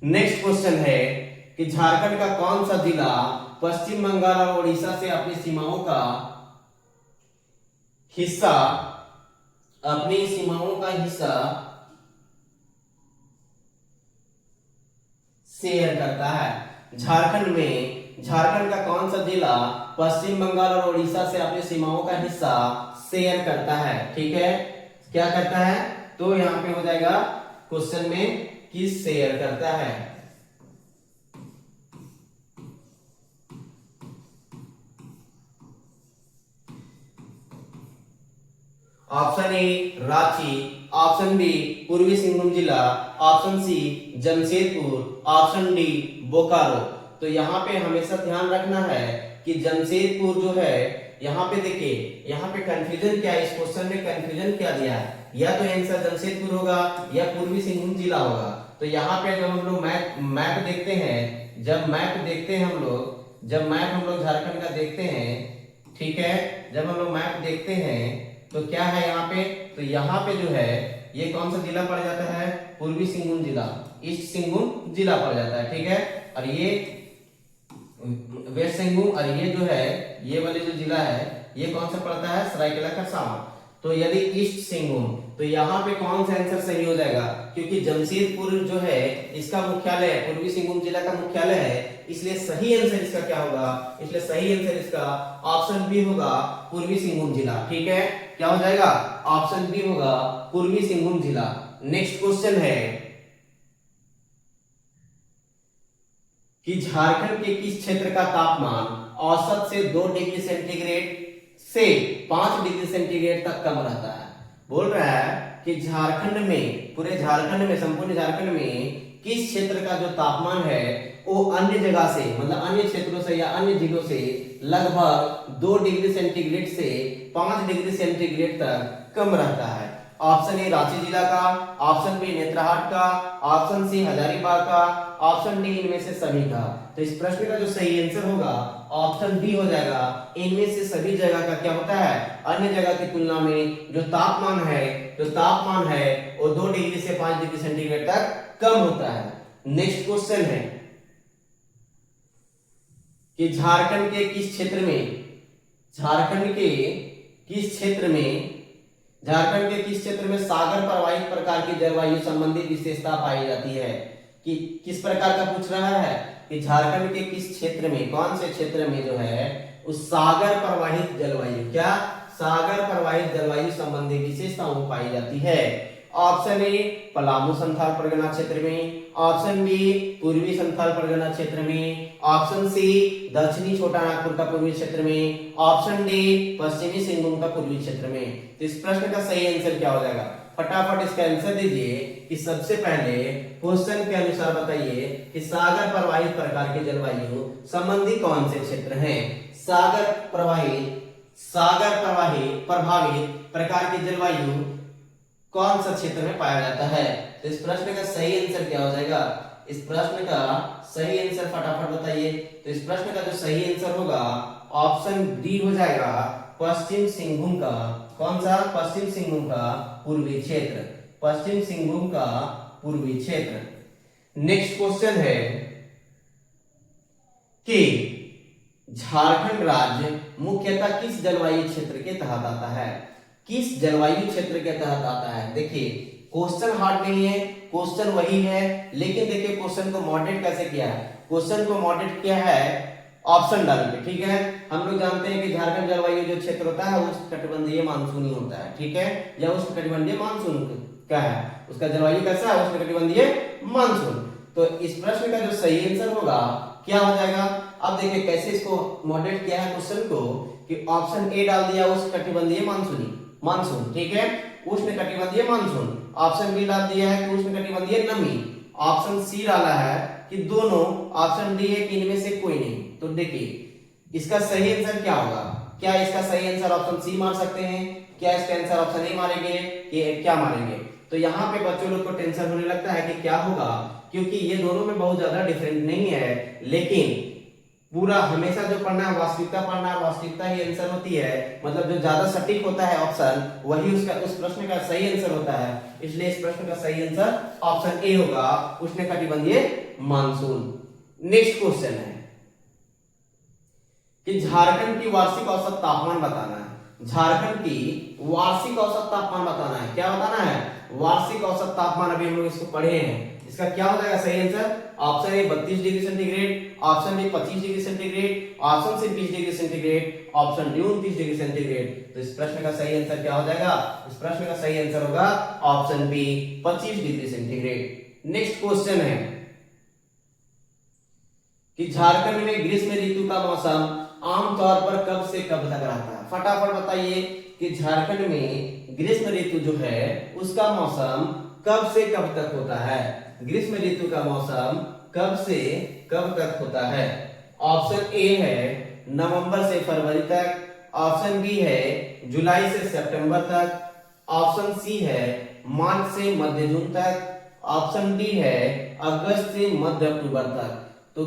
नेक्स्ट क्वेश्चन है कि झारखंड का कौन सा जिला पश्चिम बंगाल और उड़ीसा से अपनी सीमाओं का हिस्सा शेयर करता है। झारखंड का कौन सा जिला पश्चिम बंगाल और उड़ीसा से अपनी सीमाओं का हिस्सा शेयर करता है? ठीक है, क्या करता है? तो यहाँ पे हो जाएगा क्वेश्चन में कि शेयर करता है। Option A Ranchi, option B Purbi Singhbhum जिला, option C Jamshedpur, option D Bokaro. तो यहाँ पे हमेशा ध्यान रखना है कि जमशेदपुर जो है, यहाँ पे देखिए, यहाँ पे कंफ्यूजन क्या है, इस क्वेश्चन में कंफ्यूजन क्या दिया है, या तो आंसर जमशेदपुर होगा या पूर्वी सिंहभूम जिला होगा। तो यहाँ पे जब हम लोग मैप देखते हैं, जब मैप हम लोग झारखंड का देखते हैं, ठीक है, जब हम लोग मैप देखते हैं तो क्या है यहाँ पे, तो यहाँ पे जो है ये कौन सा जिला पड़ जाता है? पूर्वी सिंहभूम जिला, ईस्ट सिंहभूम जिला पड़ जाता है। ठीक है, और ये वेस्ट सिंहभूम, और ये जो है ये वाले जो जिला है ये कौन सा पड़ता है? सरायकेला खरसावां। तो यदि ईस्ट सिंहभूम, तो यहाँ पे कौन सा आंसर सही हो जाएगा? क्योंकि जमशेदपुर जो है इसका मुख्यालय है, पूर्वी सिंहभूम जिला का मुख्यालय है, इसलिए सही आंसर इसका क्या होगा? इसलिए सही आंसर इसका ऑप्शन बी होगा, पूर्वी सिंहभूम जिला। ठीक है, क्या हो जाएगा? ऑप्शन बी होगा, पूर्वी सिंहभूम जिला। नेक्स्ट क्वेश्चन है कि झारखंड के किस क्षेत्र का तापमान औसत से 2 डिग्री सेंटीग्रेड से 5 डिग्री सेंटीग्रेड तक कम रहता है? बोल रहा है कि झारखंड में, पूरे झारखंड में, संपूर्ण झारखंड में किस क्षेत्र का जो तापमान है वो अन्य जगह से, मतलब अन्य क्षेत्रों से या अन्य जिलों से लगभग 2 डिग्री सेंटीग्रेड से 5 डिग्री सेंटीग्रेड तक कम रहता है। ऑप्शन ए रांची जिला का, ऑप्शन बी नेत्राहाट का, ऑप्शन सी हजारीबाग का, ऑप्शन डी इनमें से सभी का। तो इस प्रश्न का जो सही आंसर होगा ऑप्शन डी हो जाएगा, इनमें से सभी जगह का क्या होता है? अन्य जगह की तुलना में जो तापमान है वो 2 डिग्री से 5 डिग्री सेंटीग्रेड तक कम होता है। नेक्स्ट क्वेश्चन है कि झारखंड के किस क्षेत्र में सागर प्रवाहित प्रकार की जलवायु संबंधी विशेषता पाई जाती है? कि किस प्रकार का पूछ रहा है कि झारखंड के किस क्षेत्र में, कौन से क्षेत्र में जो है उस सागर प्रवाहित जलवायु संबंधी विशेषताओं पाई जाती है? ऑप्शन ए पलामू संथाल परगना क्षेत्र में, ऑप्शन बी पूर्वी संथाल परगना क्षेत्र में, ऑप्शन सी दक्षिणी छोटा नागपुर का पूर्वी क्षेत्र में, ऑप्शन डी पश्चिमी सिंहभूम का पूर्वी क्षेत्र में। तो इस प्रश्न का सही आंसर क्या हो जाएगा? फटाफट इसका आंसर दीजिए कि सबसे पहले क्वेश्चन के अनुसार बताइए कि सागर प्रवाहित प्रकार की जलवायु संबंधी कौन से क्षेत्र हैं? सागर प्रभावित प्रकार की जलवायु कौन सा क्षेत्र में पाया जाता है? तो इस प्रश्न का सही आंसर क्या हो जाएगा? इस प्रश्न का सही आंसर फटाफट बताइए। तो इस प्रश्न का जो सही आंसर होगा ऑप्शन डी हो जाएगा, पश्चिम सिंहभूम का, कौन सा? पश्चिम सिंहभूम का पूर्वी क्षेत्र, पश्चिम सिंहभूम का पूर्वी क्षेत्र। नेक्स्ट क्वेश्चन है कि झारखंड राज्य मुख्यतः किस जलवायु क्षेत्र के तहत आता है? किस जलवायु क्षेत्र के तहत आता है? देखिए क्वेश्चन हार्ड नहीं है, क्वेश्चन वही है, लेकिन देखिए क्वेश्चन को मॉडरेट कैसे किया है? क्वेश्चन को मॉडरेट किया है ऑप्शन डाल के। ठीक है, हम लोग जानते हैं कि झारखंड जलवायु जो क्षेत्र होता है उष्णकटिबंधीय मानसूनी होता है। ठीक है, या उष्णकटिबंधीय मानसून क्या है, उसका जलवायु कैसा है? उष्णकटिबंधीय मानसून। तो इस प्रश्न का जो सही आंसर होगा क्या हो जाएगा? अब देखिए कैसे इसको मॉडरेट किया है क्वेश्चन को, कि ऑप्शन ए डाल दिया उष्णकटिबंधीय मानसून, ठीक है, उष्णकटिबंधीय मानसून। ऑप्शन बी डाल दिया है कि उष्णकटिबंधीय नमी। ऑप्शन सी डाला है कि दोनों। ऑप्शन डी है कि इनमें से कोई नहीं। तो देखिए इसका सही आंसर क्या होगा? क्या इसका सही आंसर ऑप्शन सी मार सकते हैं? क्या इसका आंसर ऑप्शन ए मारेंगे? ये क्या मारेंगे? तो यहाँ पे बच्चों लोग को टेंशन होने लगता है कि क्या होगा, क्योंकि ये दोनों में बहुत ज्यादा डिफरेंट नहीं है, लेकिन पूरा हमेशा जो पढ़ना है वास्तविकता पढ़ना है, वास्तविकता ही आंसर होती है। मतलब जो ज्यादा सटीक होता है ऑप्शन, वही उस प्रश्न का सही आंसर होता है। इसलिए इस प्रश्न का सही आंसर ऑप्शन ए होगा, उष्णकटिबंधीय मानसून। नेक्स्ट क्वेश्चन है कि झारखंड की वार्षिक औसत तापमान बताना है। झारखंड की वार्षिक औसत तापमान बताना है। क्या बताना है? वार्षिक औसत तापमान। अभी हम लोग इसको पढ़े हैं, इसका क्या हो जाएगा सही answer? Option A 32 degree centigrade, option B 25 degree centigrade, option C 20 degree centigrade, option D 29 degree centigrade. तो इस प्रश्न का सही आंसर क्या हो जाएगा? इस प्रश्न का सही आंसर होगा option B 25 degree centigrade. Next question है कि झारखंड में ग्रीष्म ऋतु का मौसम आमतौर पर कब से कब तक रहता है? फटाफट बताइए कि झारखंड में ग्रीष्म ऋतु जो है उसका मौसम कब से कब तक होता है? ग्रीष्म ऋतु का मौसम कब से कब तक होता है? ऑप्शन ए है नवंबर से फरवरी तक, ऑप्शन बी है जुलाई से सितंबर तक, ऑप्शन सी है मार्च से मध्य जून तक, ऑप्शन डी है अगस्त से मध्य अक्टूबर तक। तो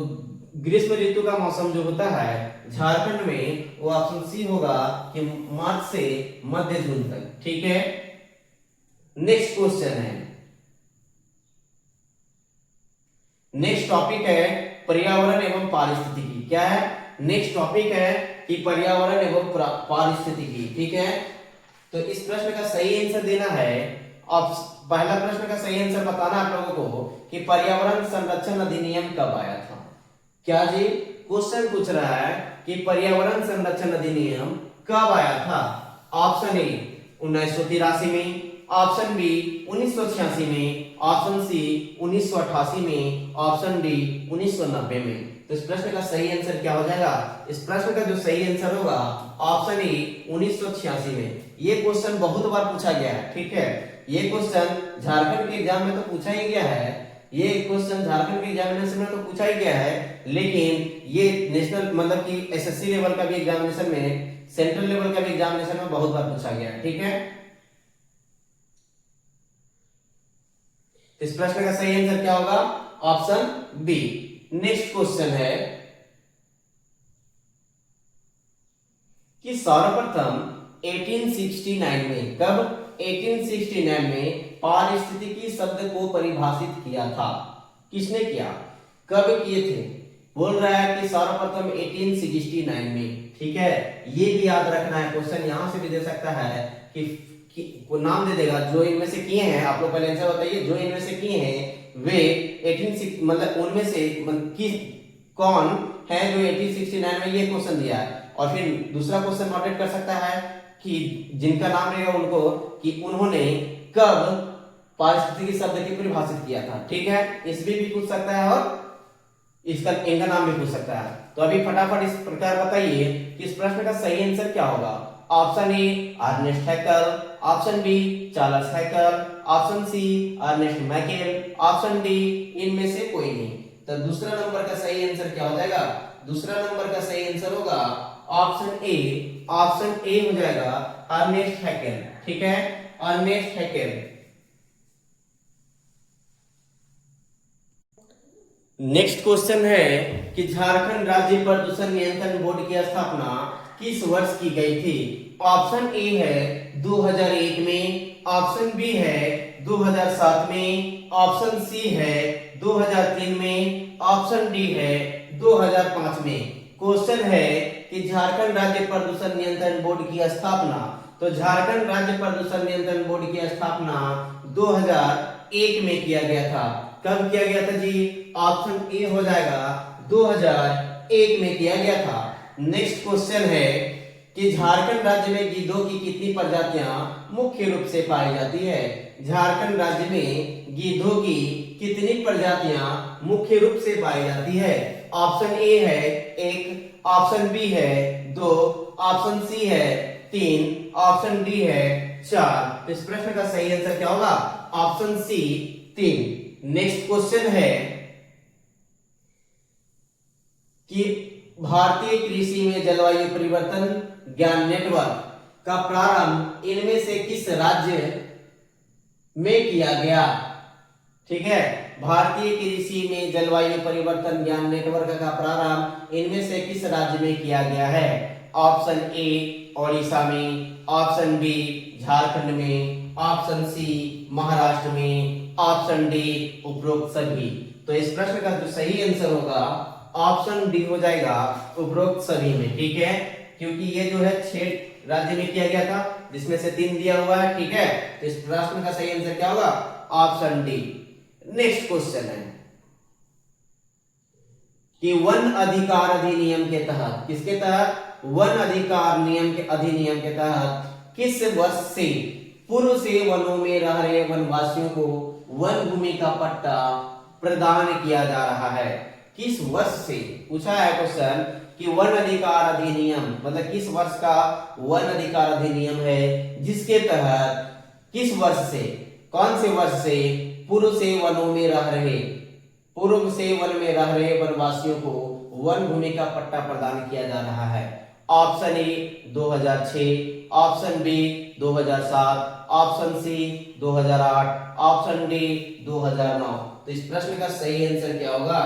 ग्रीष्म ऋतु का मौसम जो होता है झारखंड में वो ऑप्शन सी होगा कि मार्च से मध्य जून तक। ठीक है, नेक्स्ट क्वेश्चन है, नेक्स्ट टॉपिक है पर्यावरण एवं पारिस्थितिकी। क्या है? नेक्स्ट टॉपिक है कि पर्यावरण एवं पारिस्थितिकी। ठीक है, तो इस प्रश्न का सही आंसर देना है। अब पहला प्रश्न का सही आंसर बताना आप लोगों को कि पर्यावरण संरक्षण अधिनियम कब आया था। क्या जी? क्वेश्चन पूछ रहा है कि पर्यावरण संरक्षण अधिनियम कब आया था? ऑप्शन ए 1983 में, ऑप्शन बी 1986 में, ऑप्शन सी 1988 में, ऑप्शन डी 1990 में। तो इस प्रश्न का सही आंसर क्या हो जाएगा? इस प्रश्न का जो सही आंसर होगा ऑप्शन ए 1986 में। ये क्वेश्चन बहुत बार पूछा गया है। ठीक है, ये क्वेश्चन झारखंड के एग्जाम में तो पूछा ही गया है, ये क्वेश्चन झारखंड के एग्जामिनेशन में तो पूछा ही गया है, लेकिन ये नेशनल मतलब कि एसएससी लेवल का भी एग्जामिनेशन में, सेंट्रल लेवल का भी एग्जामिनेशन में बहुत बार पूछा गया है। ठीक है, इस प्रश्न का सही आंसर क्या होगा? Option B. नेक्स्ट क्वेश्चन है कि सर्वप्रथम 1869 में, कब? 1869 में पारिस्थितिकी शब्द को परिभाषित किया था। किसने किया? कब किए थे? बोल रहा है कि सर्वप्रथम 1869 में। ठीक है, ये भी याद रखना है, क्वेश्चन यहां से भी दे सकता है कि को नाम दे देगा जो इनमें से किए हैं। आप लोग पहले आंसर बताइए, जो इनमें से किए हैं वे 18 मतलब उनमें से किस कौन है जो 1869 में ये क्वेश्चन दिया है। और फिर दूसरा क्वेश्चन नोटेट कर सकता है कि जिनका नाम रहेगा उनको कि उन्होंने कब पारिस्थितिकी शब्द की परिभाषित किया था। ठीक है, इसमें भी पूछ सकता है और इसका इनका नाम भी पूछ सकता है। तो अभी फटाफट इस प्रकार बताइए कि इस प्रश्न का सही आंसर क्या होगा। Option A Ernest Haeckel, option B Charles Haeckel, option C Ernest Mackel, option D इनमें से कोई नहीं। तो दूसरा नंबर का सही आंसर क्या हो जाएगा? दूसरा नंबर का सही आंसर होगा ऑप्शन ए। ऑप्शन ए हो जाएगा अर्नेस्ट हैकेल। ठीक है, अर्नेस्ट हैकेल। नेक्स्ट क्वेश्चन है कि झारखंड राज्य प्रदूषण नियंत्रण बोर्ड की स्थापना किस वर्ष की गई थी? ऑप्शन ए है 2001 में, ऑप्शन बी है 2007 में, ऑप्शन सी है 2003 में, ऑप्शन डी है 2005 में। क्वेश्चन है कि झारखंड राज्य प्रदूषण नियंत्रण बोर्ड की स्थापना, तो झारखंड राज्य प्रदूषण नियंत्रण बोर्ड की स्थापना 2001 में किया गया था। कब किया गया था जी? ऑप्शन ए हो जाएगा 2001 में किया गया था। नेक्स्ट क्वेश्चन है कि झारखंड राज्य में गिद्धों की कितनी प्रजातियां मुख्य रूप से पाई जाती है? झारखंड राज्य में गिद्धों की कितनी प्रजातियां मुख्य रूप से पाई जाती है? ऑप्शन ए है 1, ऑप्शन बी है 2, ऑप्शन सी है 3, ऑप्शन डी है 4। इस प्रश्न का सही आंसर क्या होगा? Option C 3। नेक्स्ट क्वेश्चन है कि भारतीय कृषि में जलवायु परिवर्तन ज्ञान नेटवर्क का प्रारंभ इनमें से किस राज्य में किया गया? ठीक है, भारतीय कृषि में जलवायु परिवर्तन ज्ञान नेटवर्क का प्रारंभ इनमें से किस राज्य में किया गया है? ऑप्शन ए ओडिशा में, ऑप्शन बी झारखंड में, ऑप्शन सी महाराष्ट्र में, ऑप्शन डी उपरोक्त सभी। तो इस प्रश्न का जो सही आंसर होगा ऑप्शन डी हो जाएगा उपरोक्त सभी में। ठीक है, क्योंकि ये जो है 6 राज्य में किया गया था जिसमें से 3 दिया हुआ है। ठीक है, तो इस प्रश्न का सही आंसर क्या होगा? Option D. नेक्स्ट क्वेश्चन है कि वन अधिकार अधिनियम के तहत, किसके तहत, वन अधिकार नियम के अधिनियम के तहत किस वर्ष से पूर्व से वनों में रह रहे वनवासियों को वन भूमि का पट्टा प्रदान किया जा रहा है? किस वर्ष से पूछा है क्वेश्चन कि वन अधिकार अधिनियम मतलब किस वर्ष का वन अधिकार अधिनियम है जिसके तहत किस वर्ष से, कौन से वर्ष से पूर्व से वनों में रह रहे, पूर्व से वन में रह रहे वनवासियों को वन भूमि का पट्टा प्रदान किया जा रहा है? Option A 2006, option B 2007, option C 2008, option D 2009। तो इस प्रश्न का सही आंसर क्या होगा?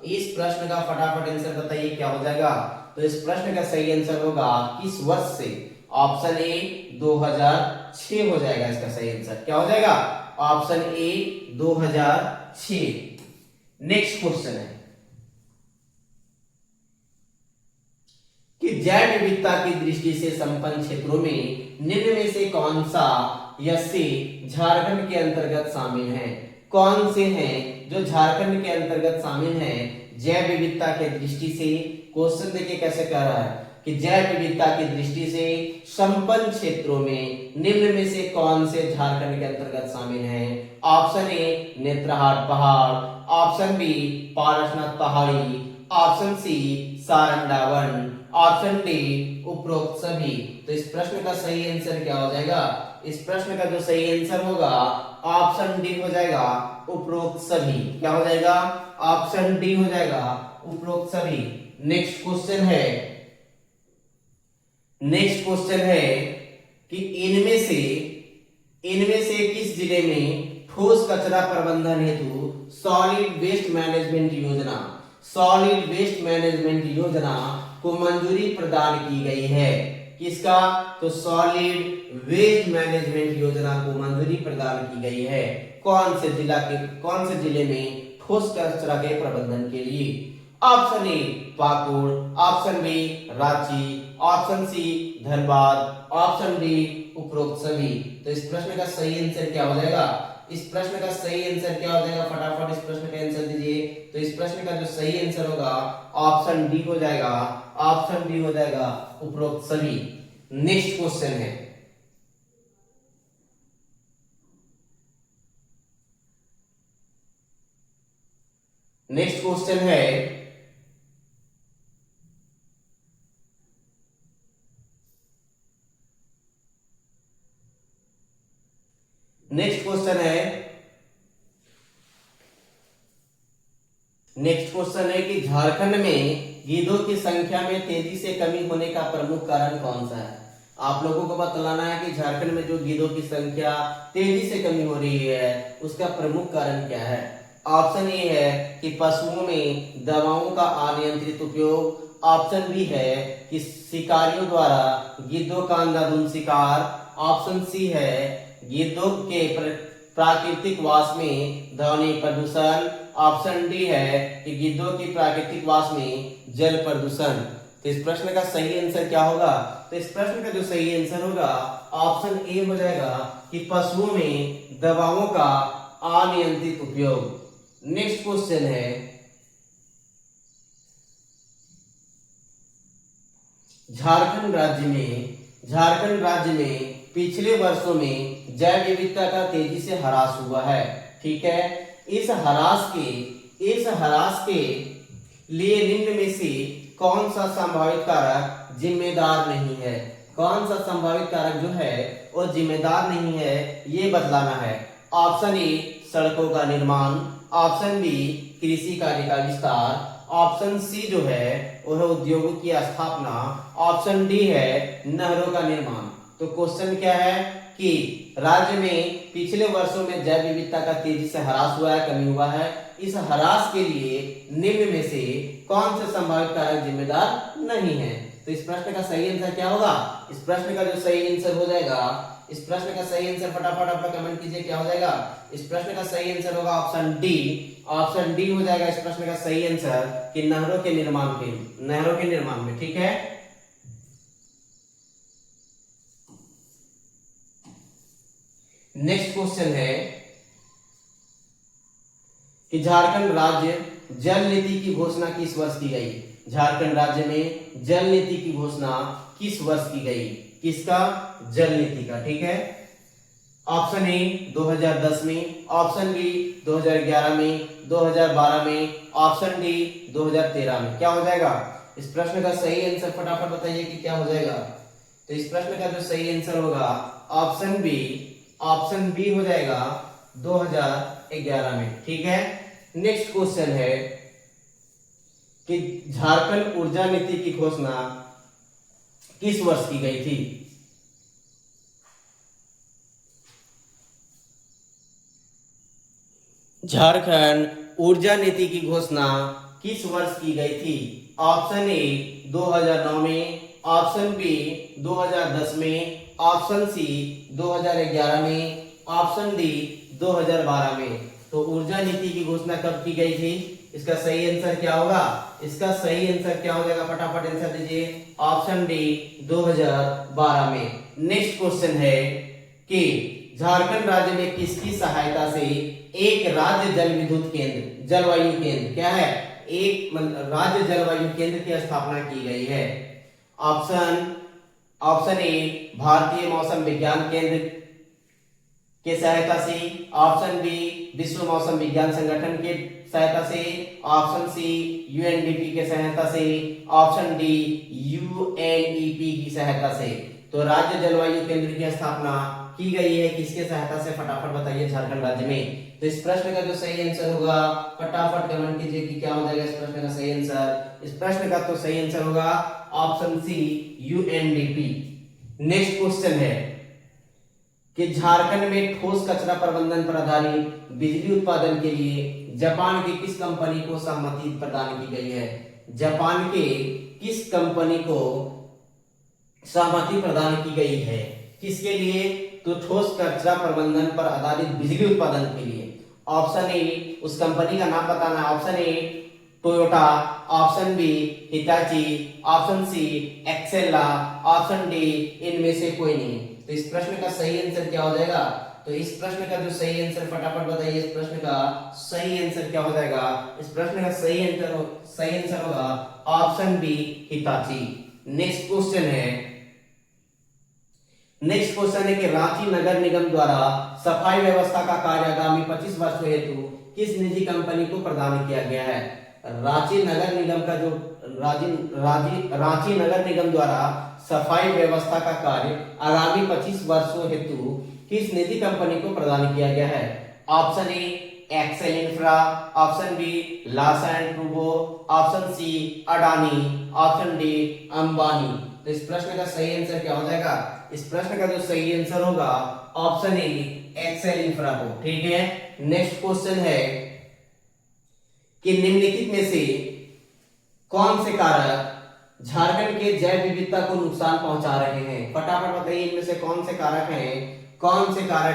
इस प्रश्न का फटाफट आंसर बताइए क्या हो जाएगा? तो इस प्रश्न का सही आंसर होगा किस वर्ष से? ऑप्शन ए 2006 हो जाएगा इसका सही आंसर। क्या हो जाएगा? Option A 2006। नेक्स्ट क्वेश्चन है कि जैव विविधता की दृष्टि से संपन्न क्षेत्रों में निम्न में से कौन सा यस्सी झारखंड के अंतर्गत शामिल है? कौन से हैं जो झारखंड के अंतर्गत शामिल हैं जैव विविधता के दृष्टि से? क्वेश्चन देखिए कैसे कह रहा है कि जैव विविधता की दृष्टि से संपन्न क्षेत्रों में निम्न में से कौन से झारखंड के अंतर्गत शामिल हैं? ऑप्शन ए नेत्रहाट पहाड़, ऑप्शन बी पारसनाथ पहाड़ी, ऑप्शन सी सारंडा वन, ऑप्शन डी उपरोक्त सभी। तो इस प्रश्न का सही आंसर क्या हो जाएगा? इस प्रश्न का जो सही आंसर होगा ऑप्शन डी हो जाएगा, उपरोक्त सभी। क्या हो जाएगा? ऑप्शन डी हो जाएगा, उपरोक्त सभी। नेक्स्ट क्वेश्चन है कि इनमें से किस जिले में ठोस कचरा प्रबंधन हेतु सॉलिड वेस्ट मैनेजमेंट योजना को मंजूरी प्रदान की गई है? किसका? तो सॉलिड वेस्ट मैनेजमेंट योजना को मंजूरी प्रदान की गई है कौन से जिले में ठोस कचरा के प्रबंधन के लिए? Option A Pakur, option B Ranchi, option C Dhanbad, option D उपरोक्त सभी। तो इस प्रश्न का सही आंसर क्या हो जाएगा? इस प्रश्न का सही आंसर क्या हो जाएगा? फटाफट इस प्रश्न का आंसर दीजिए। तो इस प्रश्न का जो सही आंसर होगा ऑप्शन डी हो जाएगा, ऑप्शन डी हो जाएगा, उपरोक्त सभी। नेक्स्ट क्वेश्चन है नेक्स्ट क्वेश्चन है कि झारखंड में गिद्धों की संख्या में तेजी से कमी होने का प्रमुख कारण कौन सा है? आप लोगों को बतलाना है कि झारखंड में जो गिद्धों की संख्या तेजी से कमी हो रही है उसका प्रमुख कारण क्या है? ऑप्शन ए है कि पशुओं में दवाओं का अनियंत्रित उपयोग, ऑप्शन बी है कि शिकारियों द्वारा गिद्धों का अंधाधुंध शिकार, ऑप्शन सी है गिद्धों के प्राकृतिक वास में ध्वनि प्रदूषण, ऑप्शन डी है कि गिद्धों की प्राकृतिक वास में जल प्रदूषण। तो इस प्रश्न का सही आंसर क्या होगा? तो इस प्रश्न का जो सही आंसर होगा ऑप्शन ए हो जाएगा कि पशुओं में दवाओं का अनियंत्रित उपयोग। नेक्स्ट क्वेश्चन है झारखंड राज्य में पिछले वर्षों में जैव विविधता का तेजी से ह्रास हुआ है। ठीक है, इस ह्रास के लिए निम्न में से कौन सा संभावित कारक जिम्मेदार नहीं है? कौन सा संभावित कारक जो है वो जिम्मेदार नहीं है ये बतलाना है। ऑप्शन ए सड़कों का निर्माण, ऑप्शन बी कृषि कार्य का विस्तार, ऑप्शन सी जो है वो है उद्योगों की स्थापना, ऑप्शन डी है नहरों का निर्माण। तो क्वेश्चन क्या है कि राज्य में पिछले वर्षों में जैव विविधता का तेजी से ह्रास हुआ है, कमी हुआ है। इस ह्रास के लिए निम्न में से कौन से संभावित कारक जिम्मेदार नहीं है? तो इस प्रश्न का सही आंसर क्या होगा? इस प्रश्न का जो सही आंसर हो जाएगा, इस प्रश्न का सही आंसर फटाफट आप लोग कमेंट कीजिए क्या हो जाएगा? इस प्रश्न का सही आंसर होगा ऑप्शन डी। ऑप्शन डी हो जाएगा इस प्रश्न का सही आंसर कि नहरों के निर्माण में। ठीक है, नेक्स्ट क्वेश्चन है कि झारखंड राज्य जल नीति की घोषणा किस वर्ष की गई? झारखंड राज्य में जल नीति की घोषणा किस वर्ष की गई? किसका? जल नीति का। ठीक है, ऑप्शन ए 2010 में, ऑप्शन बी 2011 में, 2012 में, ऑप्शन डी 2013 में। क्या हो जाएगा इस प्रश्न का सही आंसर? फटाफट बताइए कि क्या हो जाएगा। तो इस प्रश्न का जो सही आंसर होगा ऑप्शन बी हो जाएगा 2011 में। ठीक है, नेक्स्ट क्वेश्चन है कि झारखंड ऊर्जा नीति की घोषणा किस वर्ष की गई थी? झारखंड ऊर्जा नीति की घोषणा किस वर्ष की गई थी? ऑप्शन ए 2009 में, ऑप्शन बी 2010 में, ऑप्शन सी 2011 में, ऑप्शन डी 2012 में। तो ऊर्जा नीति की घोषणा कब की गई थी? इसका सही आंसर क्या होगा? इसका सही आंसर क्या हो जाएगा? फटाफट आंसर दीजिए। ऑप्शन डी 2012 में। नेक्स्ट क्वेश्चन है कि झारखंड राज्य में किसकी सहायता से एक राज्य जल विद्युत केंद्र, जलवायु केंद्र, क्या है? एक राज्य जलवायु केंद्र की स्थापना की गई है? ऑप्शन ए भारतीय मौसम विज्ञान केंद्र के सहायता से, ऑप्शन बी विश्व मौसम विज्ञान संगठन के सहायता से, ऑप्शन सी यूएनडीपी के सहायता से, ऑप्शन डी यूएनईपी की सहायता से। तो राज्य जलवायु केंद्र की स्थापना की गई है किसके सहायता से? फटाफट बताइए झारखंड राज्य में। तो इस प्रश्न का जो सही आंसर होगा फटाफट कमेंट कीजिए कि क्या हो जाएगा इस प्रश्न का सही आंसर। इस प्रश्न का तो सही आंसर होगा option C UNDP. Next question है कि झारखंड में ठोस कचरा प्रबंधन पर आधारित बिजली उत्पादन के लिए जापान की किस कंपनी को सहमति प्रदान की गई है? जापान के किस कंपनी को सहमति प्रदान की गई है? किसके लिए? तो ठोस कचरा प्रबंधन पर आधारित बिजली उत्पादन के लिए। ऑप्शन ए, उस कंपनी का नाम बताना है। Option A Toyota, option B Hitachi, option C Excella, option D इनमें से कोई नहीं। तो इस प्रश्न का सही आंसर क्या हो जाएगा? तो इस प्रश्न का जो सही आंसर फटाफट बताइए। इस प्रश्न का सही आंसर क्या हो जाएगा? इस प्रश्न का सही आंसर होगा option B Hitachi. Next question है कि रांची नगर निगम द्वारा सफाई व्यवस्था का कार्य आगामी 25 वर्षों हेतु किस निजी कंपनी को प्रदान किया गया है? रांची नगर निगम का जो रांची नगर निगम द्वारा सफाई व्यवस्था का कार्य आगामी 25 वर्षों हेतु किस निजी कंपनी को प्रदान किया गया है? Option A Excel Infra, option B Larsen Toubro, option C Adani, option D Ambani. तो इस प्रश्न का सही आंसर क्या हो जाएगा? इस प्रश्न का जो सही आंसर होगा ऑप्शन ए एक्सेल इंफ्रा को। ठीक है, नेक्स्ट क्वेश्चन है कि निम्नलिखित में से कौन से कारक झारखंड के जैव विविधता को नुकसान पहुंचा रहे हैं? फटाफट बताइए इनमें से कौन से कारक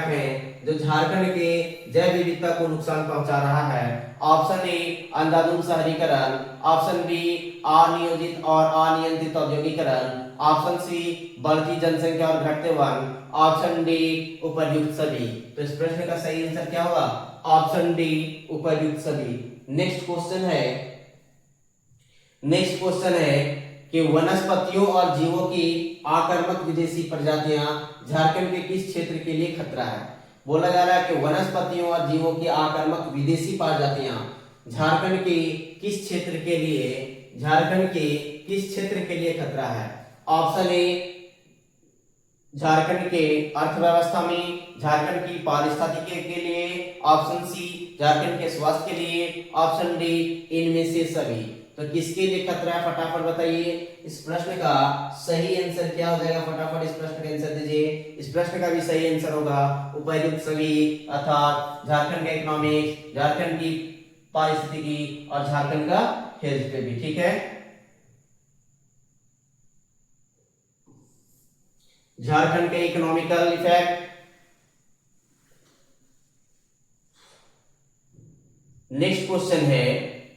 हैं जो झारखंड के जैव विविधता को नुकसान पहुंचा रहा है? ऑप्शन ए अंधाधुंध शहरीकरण, ऑप्शन बी अनियोजित और अनियंत्रित औद्योगिकरण, ऑप्शन सी बढ़ती जनसंख्या और घटते वन, ऑप्शन डी उपर्युक्त सभी। तो इस प्रश्न का सही आंसर क्या होगा? ऑप्शन डी उपर्युक्त सभी। नेक्स्ट क्वेश्चन है कि वनस्पतियों और जीवों की आक्रामक विदेशी प्रजातियां झारखंड के किस क्षेत्र के लिए खतरा है? बोला जा रहा है कि वनस्पतियों और जीवों की आक्रामक विदेशी प्रजातियां झारखंड के किस क्षेत्र के लिए खतरा है? ऑप्शन ए झारखंड के अर्थव्यवस्था में, झारखंड की पारिस्थितिकी के लिए, ऑप्शन सी झारखंड के स्वास्थ्य के लिए, ऑप्शन डी इनमें से सभी। तो किसके लिए खतरा है फटाफट बताइए। इस प्रश्न का सही आंसर क्या हो जाएगा? फटाफट इस प्रश्न का आंसर दीजिए। इस प्रश्न का भी सही आंसर होगा उपर्युक्त सभी, अर्थात झारखंड का इकोनॉमिक्स, झारखंड की पारिस्थितिकी और झारखंड का हेल्थ पे भी। ठीक है, झारखंड के इकोनॉमिकल इफेक्ट। नेक्स्ट क्वेश्चन है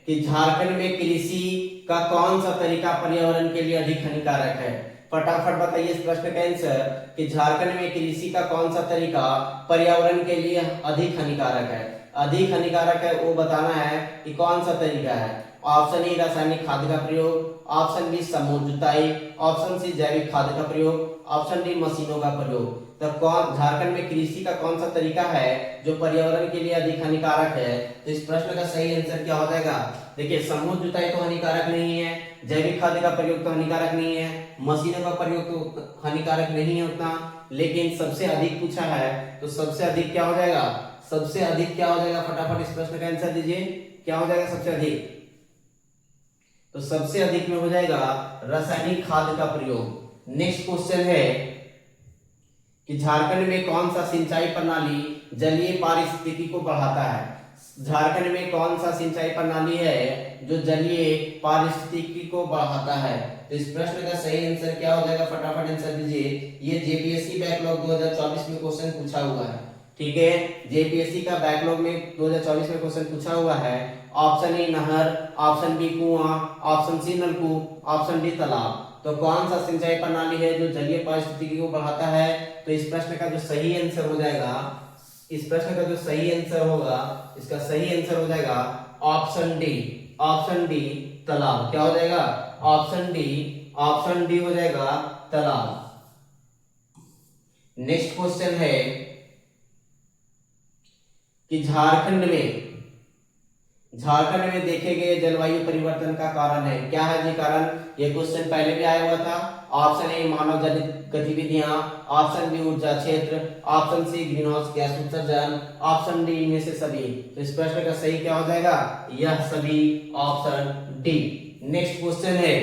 कि झारखंड में कृषि का कौन सा तरीका पर्यावरण के लिए अधिक हानिकारक है? फटाफट बताइए इस प्रश्न का आंसर कि झारखंड में कृषि का कौन सा तरीका पर्यावरण के लिए अधिक हानिकारक है? अधिक हानिकारक है वो बताना है कि कौन सा तरीका है। ऑप्शन ए रासायनिक खाद का प्रयोग, ऑप्शन बी समूह जुताई, ऑप्शन सी जैविक खाद का प्रयोग, ऑप्शन डी मशीनों का प्रयोग। तो कौन झारखंड में कृषि का कौन सा तरीका है जो पर्यावरण के लिए अधिक हानिकारक है? तो इस प्रश्न का सही आंसर क्या हो जाएगा? देखिए समूह जुताई तो हानिकारक नहीं है, जैविक खाद का प्रयोग तो हानिकारक नहीं है, मशीनों का प्रयोग तो हानिकारक नहीं है उतना, लेकिन सबसे अधिक पूछा है तो सबसे अधिक क्या हो जाएगा? सबसे अधिक क्या हो जाएगा? फटाफट इस प्रश्न का आंसर दीजिए, क्या हो जाएगा सबसे अधिक? तो सबसे अधिक में हो जाएगा रासायनिक खाद का प्रयोग। नेक्स्ट क्वेश्चन है कि झारखंड में कौन सा सिंचाई प्रणाली जलीय पारिस्थितिकी को बढ़ाता है? झारखंड में कौन सा सिंचाई प्रणाली है जो जलीय पारिस्थितिकी को बढ़ाता है? तो इस प्रश्न का सही आंसर क्या हो जाएगा? फटाफट आंसर दीजिए। ये जेपीएससी बैकलॉग 2024 में क्वेश्चन पूछा हुआ है, ठीक है, जेपीएससी का बैकलॉग में 2024 में क्वेश्चन पूछा हुआ है। ऑप्शन ए नहर, ऑप्शन बी कुआं, ऑप्शन सी नलकूप, ऑप्शन डी तालाब। तो कौन सा सिंचाई प्रणाली है जो जलीय पारिस्थितिकी को बढ़ाता है? तो इस प्रश्न का जो सही आंसर हो जाएगा, इस प्रश्न का जो सही आंसर होगा, इसका सही आंसर हो जाएगा ऑप्शन डी, ऑप्शन डी तालाब। क्या हो जाएगा? ऑप्शन डी हो जाएगा तालाब। नेक्स्ट क्वेश्चन है कि झारखंड में देखे गए जलवायु परिवर्तन का कारण है क्या है जी? कारण ये क्वेश्चन पहले भी आया हुआ था। ऑप्शन ए मानव जनित गतिविधियां, ऑप्शन बी ऊर्जा क्षेत्र, option C greenhouse gas उत्सर्जन, ऑप्शन डी इनमें से सभी। तो इस प्रश्न का सही क्या हो जाएगा? यह सभी, ऑप्शन डी। नेक्स्ट क्वेश्चन है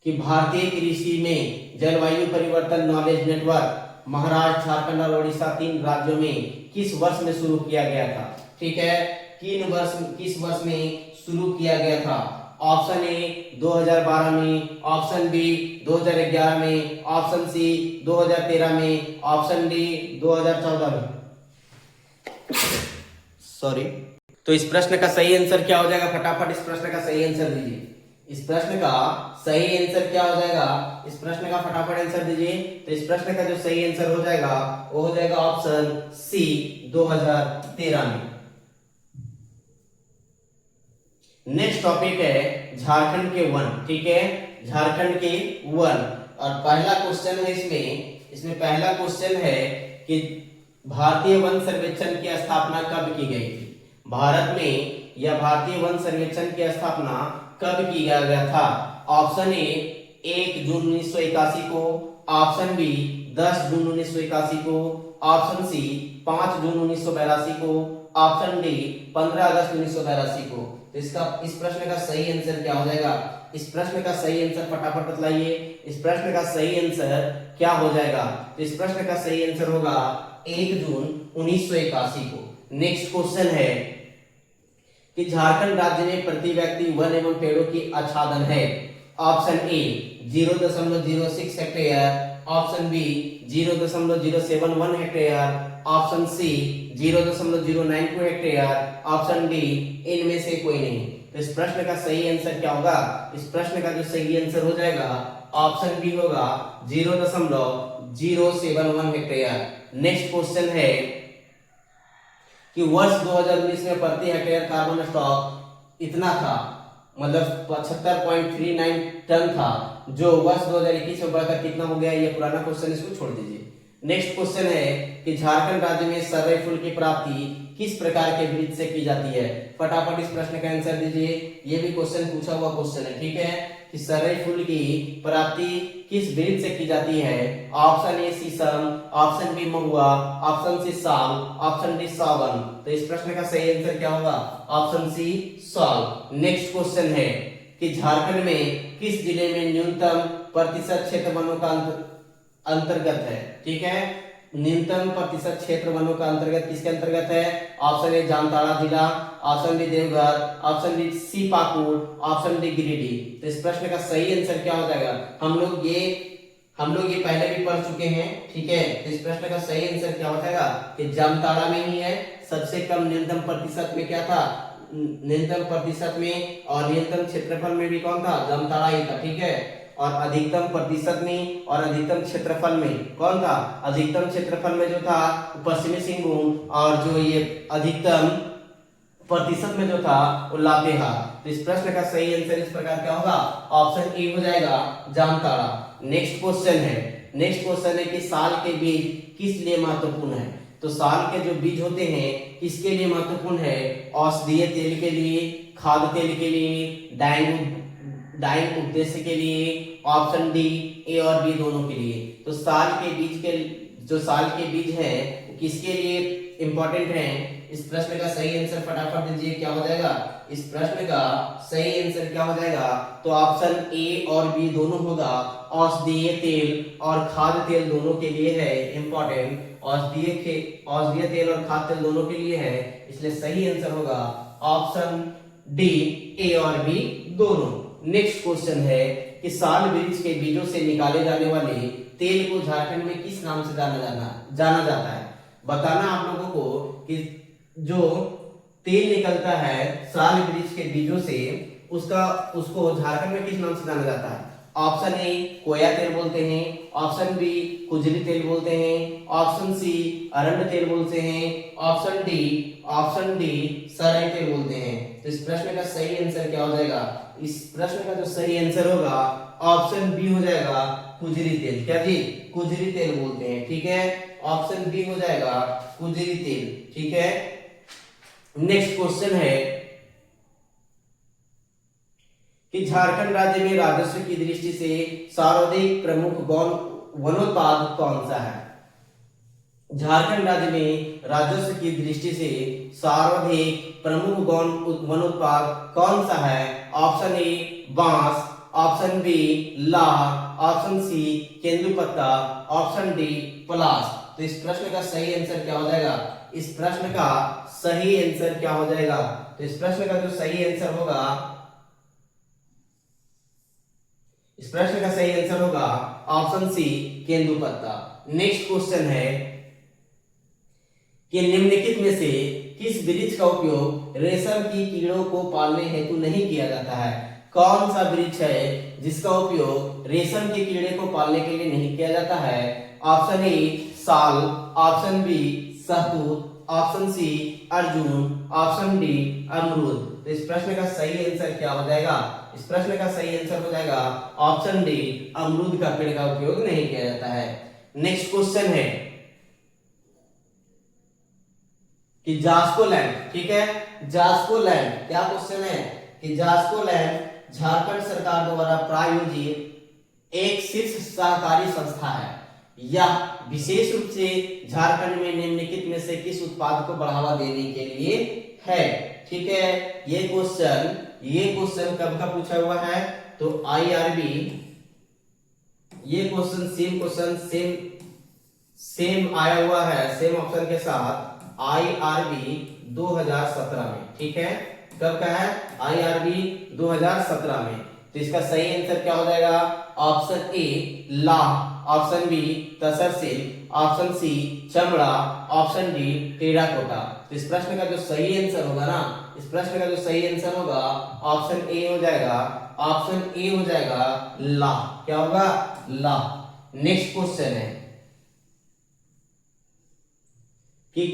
कि भारतीय कृषि में जलवायु परिवर्तन नॉलेज नेटवर्क महाराष्ट्र, झारखंड और उड़ीसा 3 राज्यों में किस वर्ष में शुरू किया गया था? ठीक है, किस वर्ष में शुरू किया गया था? ऑप्शन ए 2012 में, ऑप्शन बी 2011 में, ऑप्शन सी 2013 में, ऑप्शन डी 2014 में। सॉरी। तो इस प्रश्न का सही आंसर क्या हो जाएगा? फटाफट इस प्रश्न का सही आंसर दीजिए। इस प्रश्न का सही आंसर क्या हो जाएगा? इस प्रश्न का फटाफट आंसर दीजिए। तो इस प्रश्न का जो सही आंसर हो जाएगा वो हो जाएगा ऑप्शन सी 2013 में। नेक्स्ट टॉपिक है झारखंड के वन, ठीक है, झारखंड के वन। और पहला क्वेश्चन है इसमें पहला क्वेश्चन है कि भारतीय वन सर्वेक्षण की स्थापना कब की गई थी? भारत में यह भारतीय वन सर्वेक्षण की स्थापना कब किया गया था? ऑप्शन ए 1 जून 1981 को, ऑप्शन बी 10 जून 1981 को, ऑप्शन सी 5 जून 1982 को, ऑप्शन डी 15 अगस्त 1982 को। तो इस प्रश्न का सही आंसर क्या हो जाएगा? इस प्रश्न का सही आंसर फटाफट बतलाइए। इस प्रश्न का सही आंसर क्या हो जाएगा? तो इस प्रश्न का सही आंसर होगा 1 जून 1981 को। नेक्स्ट क्वेश्चन है कि झारखंड राज्य में प्रति व्यक्ति वन एवं पेड़ों की आच्छादन है। Option A 0.06 hectare, option B 0.071 hectare, option C 0.092 hectare, option D इनमें से कोई नहीं। तो इस प्रश्न का सही आंसर क्या होगा? इस प्रश्न का जो सही आंसर हो जाएगा ऑप्शन बी होगा 0.071 हेक्टेयर। नेक्स्ट क्वेश्चन है कि वर्ष 2019 में प्रति हेक्टेयर कार्बन स्टॉक इतना था, मतलब 75.39 टन था, जो वर्ष 2021 में बढ़कर कितना हो गया? ये पुराना क्वेश्चन, इसको छोड़ दीजिए। नेक्स्ट क्वेश्चन है कि झारखंड राज्य में सरई फूल की प्राप्ति किस प्रकार के वृक्ष से की जाती है? फटाफट इस प्रश्न का आंसर दीजिए। ये भी क्वेश्चन पूछा हुआ क्वेश्चन है, ठीक है, कि सरई फूल की प्राप्ति किस वृक्ष से की जाती है? ऑप्शन ए शीशम, ऑप्शन बी महुआ, ऑप्शन सी साल, ऑप्शन डी सावन। तो इस प्रश्न का सही आंसर क्या होगा? ऑप्शन सी साल। नेक्स्ट क्वेश्चन है कि झारखंड में किस जिले में न्यूनतम प्रतिशत क्षेत्र वनों का अंतर्गत है? ठीक है, न्यूनतम प्रतिशत क्षेत्र वनों का अंतर्गत किसके अंतर्गत है? ऑप्शन ए जामताड़ा जिला, option B Deoghar, option B C Pakur, option D Giridih. तो इस प्रश्न का सही आंसर क्या हो जाएगा? हम लोग ये पहले भी पढ़ चुके हैं, ठीक है। तो इस प्रश्न का सही आंसर क्या हो जाएगा कि जामताड़ा में ही है। सबसे कम न्यूनतम प्रतिशत में क्या था? न्यूनतम प्रतिशत में और न्यूनतम क्षेत्रफल में भी कौन था? जामताड़ा ही था, ठीक है। और अधिकतम प्रतिशत में और अधिकतम क्षेत्रफल में कौन था? अधिकतम क्षेत्रफल में जो था पश्चिमी सिंहभूम और जो ये अधिकतम प्रतिशत में जो था वो लातेहार। तो इस प्रश्न का सही आंसर इस प्रकार क्या होगा? ऑप्शन ए हो जाएगा, जामताड़ा। नेक्स्ट क्वेश्चन है कि साल के बीज किस लिए महत्वपूर्ण है? तो साल के जो बीज होते हैं किसके लिए महत्वपूर्ण है? औषधीय तेल के लिए, खाद्य तेल के लिए, डाइंग उद्देश्य के लिए, ऑप्शन डी ए और बी दोनों के लिए। तो साल के बीज है वो किसके लिए इंपॉर्टेंट है? इस प्रश्न का सही आंसर फटाफट दीजिए, क्या हो जाएगा? इस प्रश्न का सही आंसर क्या हो जाएगा? तो ऑप्शन ए और बी दोनों होगा। औषधीय तेल और खाद्य तेल दोनों के लिए है इंपॉर्टेंट। औषधीय तेल और खाद्य तेल दोनों के लिए है, इसलिए सही आंसर होगा ऑप्शन डी ए और बी दोनों। नेक्स्ट क्वेश्चन है कि साल वृक्ष के बीजों से निकाले जाने वाले तेल को झारखंड में किस नाम से जाना जाता है? बताना आप लोगों को कि जो तेल निकलता है साल वृक्ष के बीजों से उसको झारखंड में किस नाम से जाना जाता है? ऑप्शन ए कोया तेल बोलते हैं, ऑप्शन बी खुजली तेल बोलते हैं, ऑप्शन सी अरंड तेल बोलते हैं, ऑप्शन डी सराय तेल बोलते हैं। तो इस प्रश्न का सही आंसर क्या हो जाएगा? इस प्रश्न का जो सही आंसर होगा ऑप्शन बी हो जाएगा, खुजली तेल। क्या जी? खुजली तेल बोलते हैं, ठीक है। ऑप्शन बी हो जाएगा खुजली तेल, ठीक है। नेक्स्ट क्वेश्चन है कि झारखंड राज्य में राजस्व की दृष्टि से सर्वाधिक प्रमुख वनोत्पाद कौन सा है? झारखंड राज्य में राजस्व की दृष्टि से सर्वाधिक प्रमुख वनोत्पाद कौन सा है? ऑप्शन ए बांस, ऑप्शन बी लाख, ऑप्शन सी केंदुपत्ता, ऑप्शन डी पलाश। तो इस प्रश्न का सही आंसर क्या हो जाएगा? इस प्रश्न का सही आंसर क्या हो जाएगा? तो इस प्रश्न का जो सही आंसर होगा, इस प्रश्न का सही आंसर होगा ऑप्शन सी केंदुपत्ता। नेक्स्ट क्वेश्चन है कि निम्नलिखित में से किस वृक्ष का उपयोग रेशम की कीड़ों को पालने हेतु नहीं किया जाता है? कौन सा वृक्ष है जिसका उपयोग रेशम के कीड़े को पालने के लिए नहीं किया जाता है? ऑप्शन ए साल, ऑप्शन बी शहतूत, ऑप्शन सी अर्जुन, ऑप्शन डी अमरूद। तो इस प्रश्न का सही आंसर क्या हो जाएगा? इस प्रश्न का सही आंसर हो जाएगा ऑप्शन डी अमरूद का पेड़ का उपयोग नहीं किया जाता है। नेक्स्ट क्वेश्चन है कि जास्को लैंड, ठीक है, जास्को लैंड क्या क्वेश्चन है कि जास्को लैंड झारखंड सरकार द्वारा प्रायोजित एक शीर्ष सहकारी संस्था है। यह विशेष रूप से झारखंड में निम्नलिखित में से किस उत्पाद को बढ़ावा देने के लिए है? ठीक है, ये क्वेश्चन कब का पूछा हुआ है? तो आईआरबी, ये क्वेश्चन सेम आया हुआ है, सेम ऑप्शन के साथ आईआरबी 2017 में, ठीक है। कब का है? आईआरबी 2017 में। तो इसका सही आंसर क्या हो जाएगा? ऑप्शन ए लाह, ऑप्शन बी तसरसिल, ऑप्शन सी चमड़ा, ऑप्शन डी टेराकोटा। तो इस प्रश्न का जो सही आंसर होगा ना, इस प्रश्न का जो सही आंसर होगा ऑप्शन ए हो जाएगा, ऑप्शन ए हो जाएगा लाह। क्या होगा? लाह। नेक्स्ट क्वेश्चन है कि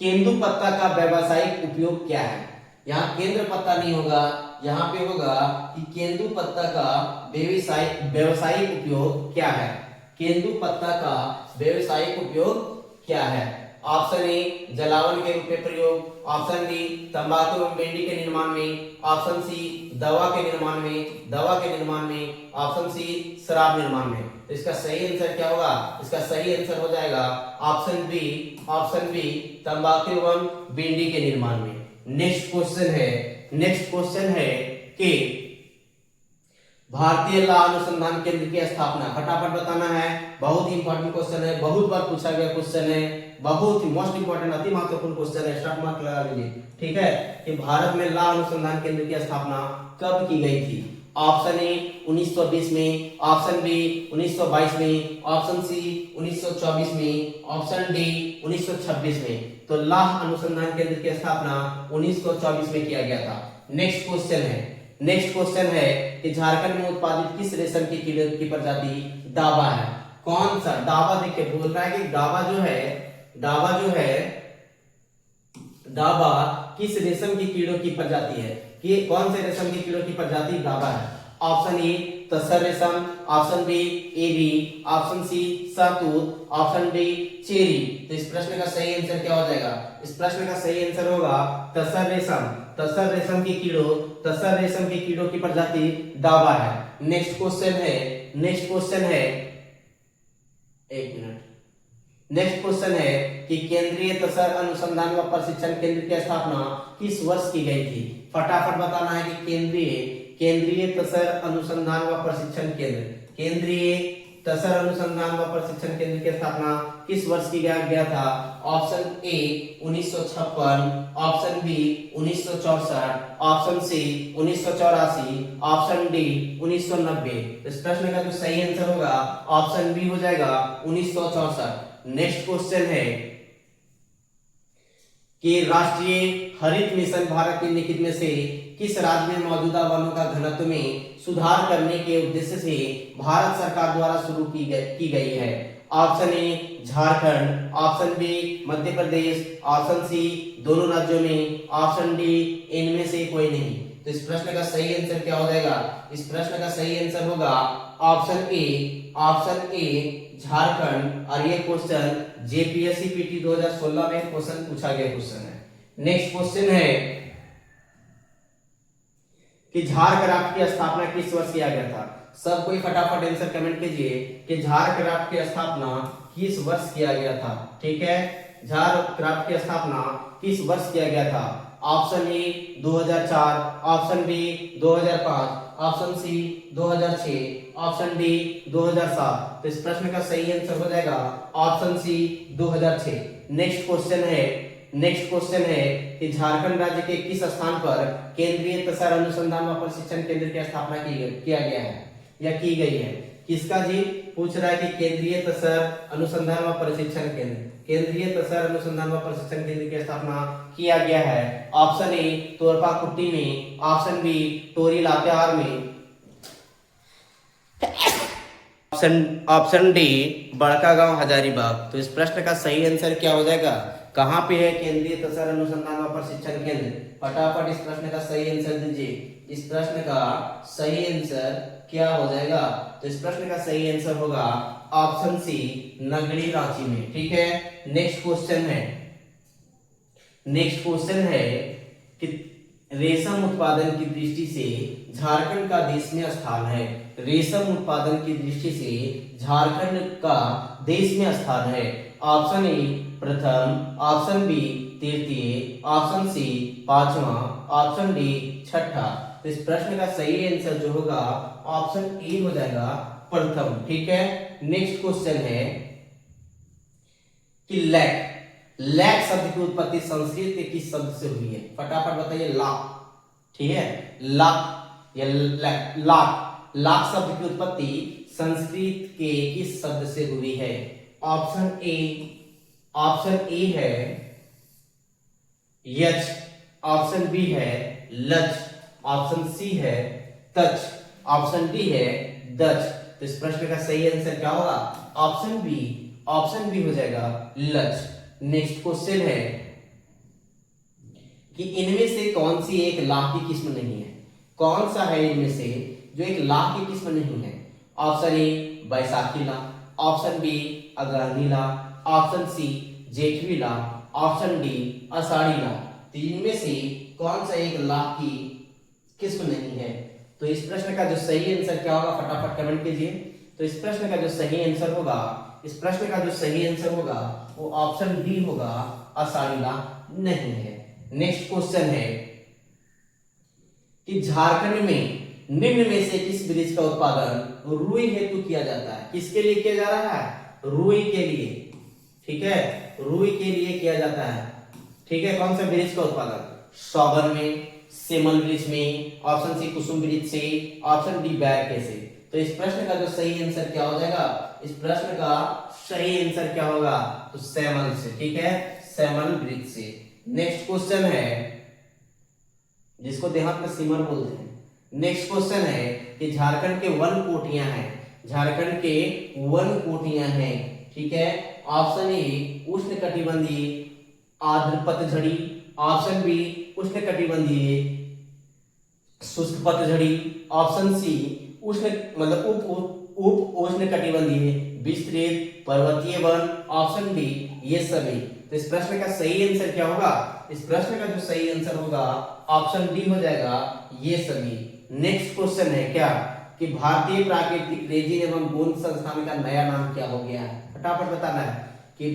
केंदु पत्ता का व्यावसायिक उपयोग क्या है? यहाँ केंद्र पत्ता नहीं होगा, यहाँ पे होगा कि केंदु पत्ता का व्यावसायिक उपयोग क्या है? केंदु पत्ता का व्यावसायिक उपयोग क्या है? ऑप्शन ए जलावन के रूप में प्रयोग, ऑप्शन बी तंबाकू एवं बेंडी के निर्माण में, ऑप्शन सी दवा के निर्माण में, ऑप्शन सी शराब निर्माण में। तो इसका सही आंसर क्या होगा? इसका सही आंसर हो जाएगा ऑप्शन बी तंबाकू एवं बेंडी के निर्माण में। नेक्स्ट क्वेश्चन है कि भारतीय लाह अनुसंधान केंद्र की स्थापना, फटाफट बताना है, बहुत इंपॉर्टेंट क्वेश्चन है, बहुत बार पूछा गया क्वेश्चन है, बहुत ही मोस्ट इंपॉर्टेंट, अति महत्वपूर्ण क्वेश्चन है, स्टार्ट मार्क लगा लीजिए, ठीक है। कि भारत में लाह अनुसंधान केंद्र की स्थापना कब की गई थी? ऑप्शन ए 1920 में, ऑप्शन बी 1922 में, ऑप्शन सी 1924 में, ऑप्शन डी 1926 में। तो लाह अनुसंधान केंद्र की स्थापना 1924 में किया गया था। नेक्स्ट क्वेश्चन है नेक्स्ट क्वेश्चन है कि झारखंड में उत्पादित किस रेशम की कीड़े की प्रजाति डाबा है? कौन सा डाबा? देखिए बोल रहा है कि डाबा जो है डाबा किस रेशम की कीड़ों की प्रजाति है? कि कौन से रेशम की कीड़ों की प्रजाति डाबा है? ऑप्शन ए तसर रेशम, option B AB, option C शहतूत, ऑप्शन डी चेरी। तो इस प्रश्न का सही आंसर क्या हो जाएगा? इस प्रश्न का सही आंसर होगा तसर रेशम। तसर रेशम की कीड़ों की प्रजाति डाबा है। नेक्स्ट क्वेश्चन है एक मिनट। नेक्स्ट क्वेश्चन है कि केंद्रीय तसर अनुसंधान व प्रशिक्षण केंद्र की स्थापना किस वर्ष की गई थी? फटाफट बताना है कि केंद्रीय तसर अनुसंधान व प्रशिक्षण केंद्र की स्थापना किस वर्ष की गया था? Option A 1956, option B 1964, option C 1984, option D 1990। इस प्रश्न का जो सही आंसर होगा ऑप्शन बी हो जाएगा 1964। नेक्स्ट क्वेश्चन है कि राष्ट्रीय हरित मिशन भारत के निम्नलिखित में से किस राज्य में मौजूदा वनों का घनत्व में सुधार करने के उद्देश्य से भारत सरकार द्वारा शुरू की गई है? Option A Jharkhand, option B Madhya Pradesh, option C दोनों राज्यों में, ऑप्शन डी इनमें से कोई नहीं। तो इस प्रश्न का सही आंसर क्या हो जाएगा? इस प्रश्न का सही आंसर होगा ऑप्शन ए झारखंड। और ये क्वेश्चन जेपीएससी पीटी 2016 में क्वेश्चन पूछा गया क्वेश्चन है। नेक्स्ट क्वेश्चन है कि झारक्राफ्ट की स्थापना किस वर्ष किया गया था? सब कोई फटाफट आंसर कमेंट कीजिए कि झारक्राफ्ट की स्थापना किस वर्ष किया गया था। ठीक है, झारक्राफ्ट की स्थापना किस वर्ष किया गया था? Option A 2004, option B 2005, option C 2006, option D 2007। तो इस प्रश्न का सही आंसर हो जाएगा ऑप्शन सी 2006। नेक्स्ट क्वेश्चन है कि झारखंड राज्य के किस स्थान पर केंद्रीय तसर अनुसंधान व प्रशिक्षण केंद्र की स्थापना किया गया है या की गई है? किसका जी? पूछ रहा है कि केंद्रीय तसर अनुसंधान व प्रशिक्षण केंद्र की स्थापना किया गया है। ऑप्शन ए तोरपा कुट्टी में, ऑप्शन बी टोरी लातेहार में, ऑप्शन डी बड़का गांव हजारीबाग। तो इस प्रश्न का सही आंसर क्या हो जाएगा? कहां पे है केंद्रीय तसर अनुसंधान व प्रशिक्षण केंद्र? फटाफट इस प्रश्न का सही आंसर दीजिए। इस प्रश्न का सही आंसर क्या हो जाएगा? तो इस प्रश्न का सही आंसर होगा ऑप्शन सी नगड़ी रांची में। ठीक है, नेक्स्ट क्वेश्चन है कि रेशम उत्पादन की दृष्टि से झारखंड का देश में स्थान है। रेशम उत्पादन की दृष्टि से झारखंड का देश में स्थान है। ऑप्शन ए प्रथम, ऑप्शन बी तृतीय, ऑप्शन सी पांचवा, ऑप्शन डी छठा। तो इस प्रश्न का सही आंसर जो होगा ऑप्शन ए हो जाएगा प्रथम। ठीक है, नेक्स्ट क्वेश्चन है कि लैक शब्द की उत्पत्ति संस्कृत के किस शब्द से हुई है? फटाफट बताइए। लाख। ठीक है, लाख या लाख शब्द की उत्पत्ति संस्कृत के किस शब्द से हुई है? ऑप्शन ए है यच, ऑप्शन बी है लच, ऑप्शन सी है तच, ऑप्शन डी है दच। तो इस प्रश्न का सही आंसर क्या होगा? ऑप्शन बी हो जाएगा लच। नेक्स्ट क्वेश्चन है कि इनमें से कौन सी एक लाख की किस्म नहीं है? कौन सा है इनमें से जो एक लाख की किस्म नहीं है? ऑप्शन ए बैसाखी ला, ऑप्शन बी अगहनी ला, ऑप्शन सी जेठवी ला, ऑप्शन डी आषाढ़ी ला। तो इनमें से कौन सा एक लाख की किस्म नहीं है? तो इस प्रश्न का जो सही आंसर क्या होगा? फटाफट कमेंट कीजिए। तो इस प्रश्न का जो सही आंसर होगा वो ऑप्शन डी होगा, आषाढ़ी ला नहीं है। नेक्स्ट क्वेश्चन है कि झारखंड में निम्न में से किस वृक्ष का उत्पादन रुई हेतु किया जाता है? किसके लिए किया जा रहा है? रुई के लिए। ठीक है, रुई के लिए किया जाता है। ठीक है, कौन सा वृक्ष का उत्पादन? सौगन में, सेमल वृक्ष में, ऑप्शन सी कुसुम वृक्ष से, ऑप्शन डी बैर से। तो इस प्रश्न का जो सही आंसर क्या हो जाएगा? इस प्रश्न का सही आंसर क्या होगा? तो सेमल से। ठीक है, सेमल वृक्ष से। नेक्स्ट क्वेश्चन है जिसको देहात में सिमर बोलते हैं। नेक्स्ट क्वेश्चन है कि झारखंड के वन कोटियां हैं, झारखंड के वन कोटियां हैं, ठीक है। ऑप्शन ए उष्णकटिबंधीय आर्द्र पतझड़ी, ऑप्शन बी उष्णकटिबंधीय शुष्क पतझड़ी, ऑप्शन सी उष्ण मतलब उप उष्णकटिबंधीय विस्तृत पर्वतीय वन, ऑप्शन डी ये सभी। तो इस प्रश्न का सही आंसर क्या होगा? इस प्रश्न का जो सही आंसर होगा ऑप्शन डी हो जाएगा ये सभी। नेक्स्ट क्वेश्चन है क्या कि भारतीय प्राकृतिक रेजिन एवं गोंद संस्थान का नया नाम क्या हो गया है? फटाफट बताना है कि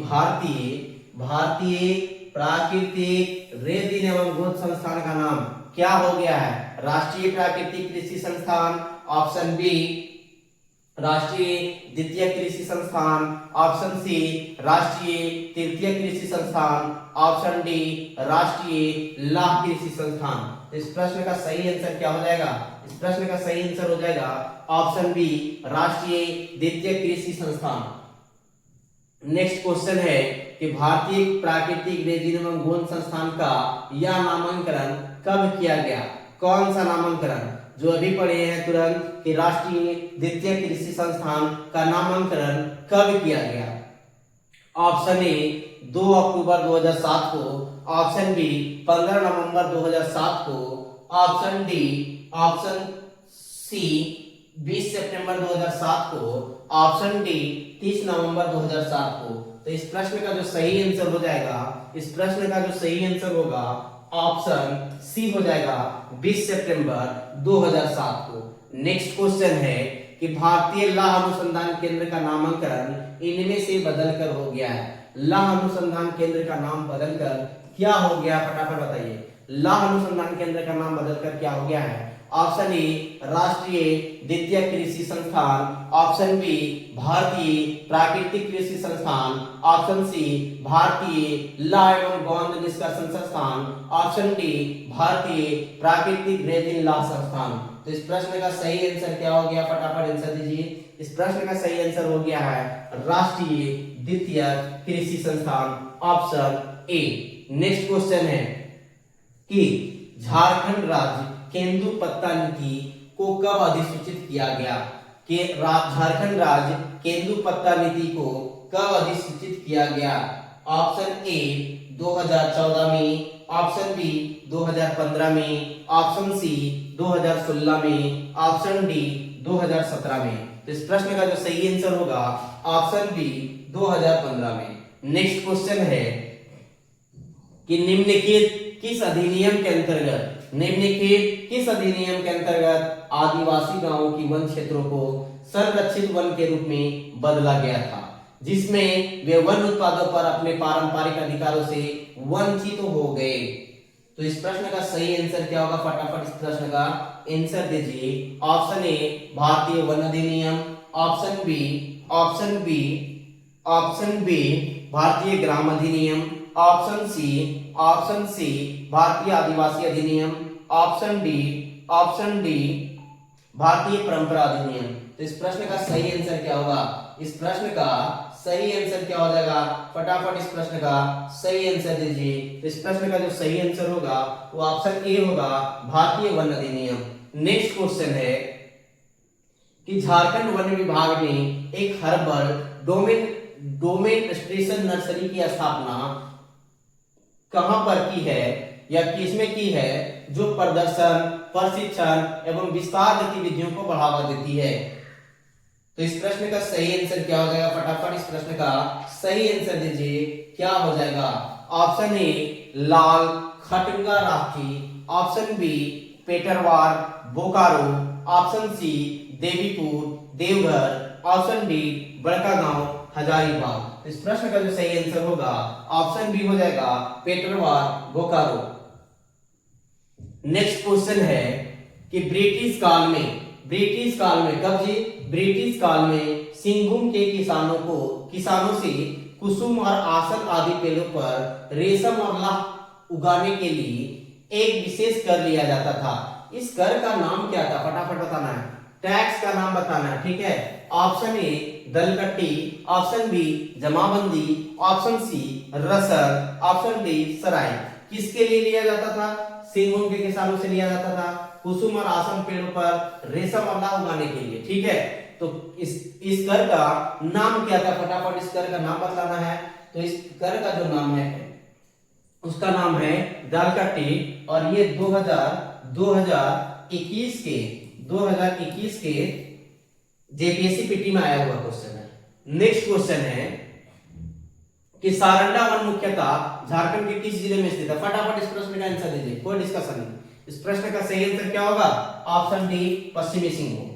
भारतीय प्राकृतिक रेजिन एवं गोंद संस्थान का नाम क्या हो गया है? राष्ट्रीय प्राकृतिक कृषि संस्थान, ऑप्शन बी राष्ट्रीय द्वितीय कृषि संस्थान, ऑप्शन सी राष्ट्रीय तृतीय कृषि संस्थान, ऑप्शन डी राष्ट्रीय लाह कृषि संस्थान। इस प्रश्न का सही आंसर क्या हो जाएगा? इस प्रश्न का सही आंसर हो जाएगा ऑप्शन बी राष्ट्रीय द्वितीय कृषि संस्थान। नेक्स्ट क्वेश्चन है कि भारतीय प्राकृतिक रेजिन एवं गोंद संस्थान का यह नामांकन कब किया गया? कौन सा नामांकन? जो अभी पढ़े हैं तुरंत कि राष्ट्रीय द्वितीय कृषि संस्थान का नामांकन कब किया गया? ऑप्शन ए 2 अक्टूबर 2007 को, ऑप्शन बी 15 नवंबर 2007 को, ऑप्शन सी 20 सितंबर 2007 को, ऑप्शन डी 30 नवंबर 2007 को। तो इस प्रश्न का जो सही आंसर हो जाएगा, इस प्रश्न का जो सही आंसर होगा ऑप्शन सी हो जाएगा 20 सितंबर 2007 को। नेक्स्ट क्वेश्चन है कि भारतीय लाह अनुसंधान केंद्र का नामकरण इनमें से बदलकर हो गया है। लाह अनुसंधान केंद्र का नाम बदलकर क्या हो गया? फटाफट बताइए। लाह अनुसंधान केंद्र का नाम बदलकर क्या हो गया है? ऑप्शन ए राष्ट्रीय द्वितीय कृषि संस्थान, ऑप्शन बी भारतीय प्राकृतिक कृषि संस्थान, ऑप्शन सी भारतीय लाह एवं गोंद निष्कर्षण संस्थान, ऑप्शन डी भारतीय प्राकृतिक रेजिन लाह संस्थान। तो इस प्रश्न का सही आंसर क्या हो गया? फटाफट आंसर दीजिए। इस प्रश्न का सही आंसर हो गया है राष्ट्रीय द्वितीय कृषि संस्थान, ऑप्शन ए। नेक्स्ट क्वेश्चन है कि झारखंड राज्य केंदुपत्ता नीति को कब अधिसूचित किया गया? कि झारखंड राज्य केंदुपत्ता नीति को कब अधिसूचित किया गया? ऑप्शन ए 2014 में, ऑप्शन बी 2015 में, ऑप्शन सी 2016 में, ऑप्शन डी 2017 में। तो इस प्रश्न का जो सही आंसर होगा ऑप्शन बी 2015 में। नेक्स्ट क्वेश्चन है कि निम्नलिखित किस अधिनियम के अंतर्गत आदिवासी गांवों की वन क्षेत्रों को संरक्षित वन के रूप में बदला गया था, जिसमें वे वन उत्पादों पर अपने पारंपरिक अधिकारों से वंचित हो गए? तो इस प्रश्न का सही आंसर क्या होगा? फटाफट इस प्रश्न का आंसर दीजिए। ऑप्शन ए भारतीय वन अधिनियम, ऑप्शन बी भारतीय ग्राम अधिनियम, ऑप्शन सी भारतीय आदिवासी अधिनियम, ऑप्शन डी भारतीय परंपरा अधिनियम। तो इस प्रश्न का सही आंसर क्या होगा? इस प्रश्न का सही आंसर क्या हो जाएगा? फटाफट इस प्रश्न का सही आंसर दीजिए। तो इस प्रश्न का जो सही आंसर होगा वो ऑप्शन ए होगा भारतीय वन अधिनियम। नेक्स्ट क्वेश्चन है कि झारखंड वन विभाग ने एक हर्बल डोमेन स्टेशन नर्सरी की स्थापना कहां पर की है या किसमें की है, जो प्रदर्शन, प्रशिक्षण एवं विस्तार गतिविधियों को बढ़ावा देती है? तो इस प्रश्न का सही आंसर क्या हो जाएगा? फटाफट इस प्रश्न का सही आंसर दीजिए। क्या हो जाएगा? Option A Lal Khatanga Rathi, option B Petarwar Bokaro, option C Devipur Deoghar, option D Barkagaon Hazaribagh. इस प्रश्न का जो सही आंसर होगा ऑप्शन बी हो जाएगा पेटरवार बोकारो। नेक्स्ट क्वेश्चन है कि ब्रिटिश काल में कब जी? ब्रिटिश काल में सिंहभूम के किसानों से कुसुम और आसन आदि पेड़ों पर रेशम और लाह उगाने के लिए एक विशेष कर लिया जाता था। इस कर का नाम क्या था? फटाफट बताना है। टैक्स का नाम बताना है, ठीक है। ऑप्शन ए दलकट्टी, ऑप्शन बी जमाबंदी, ऑप्शन सी रसद, ऑप्शन डी सराय। किसके लिए लिया जाता था? सिंहभूम के किसानों से लिया जाता था। कुसुम और आसम पेड़ों पर रेशम और लाह उगाने के लिए। ठीक है, तो इस कर का नाम क्या था, फटाफट इस कर का नाम बतलाना है। तो इस कर का जो नाम है उसका नाम है दालकाटी, और ये 2021 के जेपीएससी पीटी में आया हुआ क्वेश्चन है। नेक्स्ट क्वेश्चन है कि सारंडा वन मुख्यतः झारखंड के किस जिले में स्थित है। फटाफट इस प्रश्न का आंसर दीजिए, कोई डिस्कशन नहीं। इस प्रश्न का सही आंसर क्या होगा, ऑप्शन डी पश्चिमी सिंहभूम।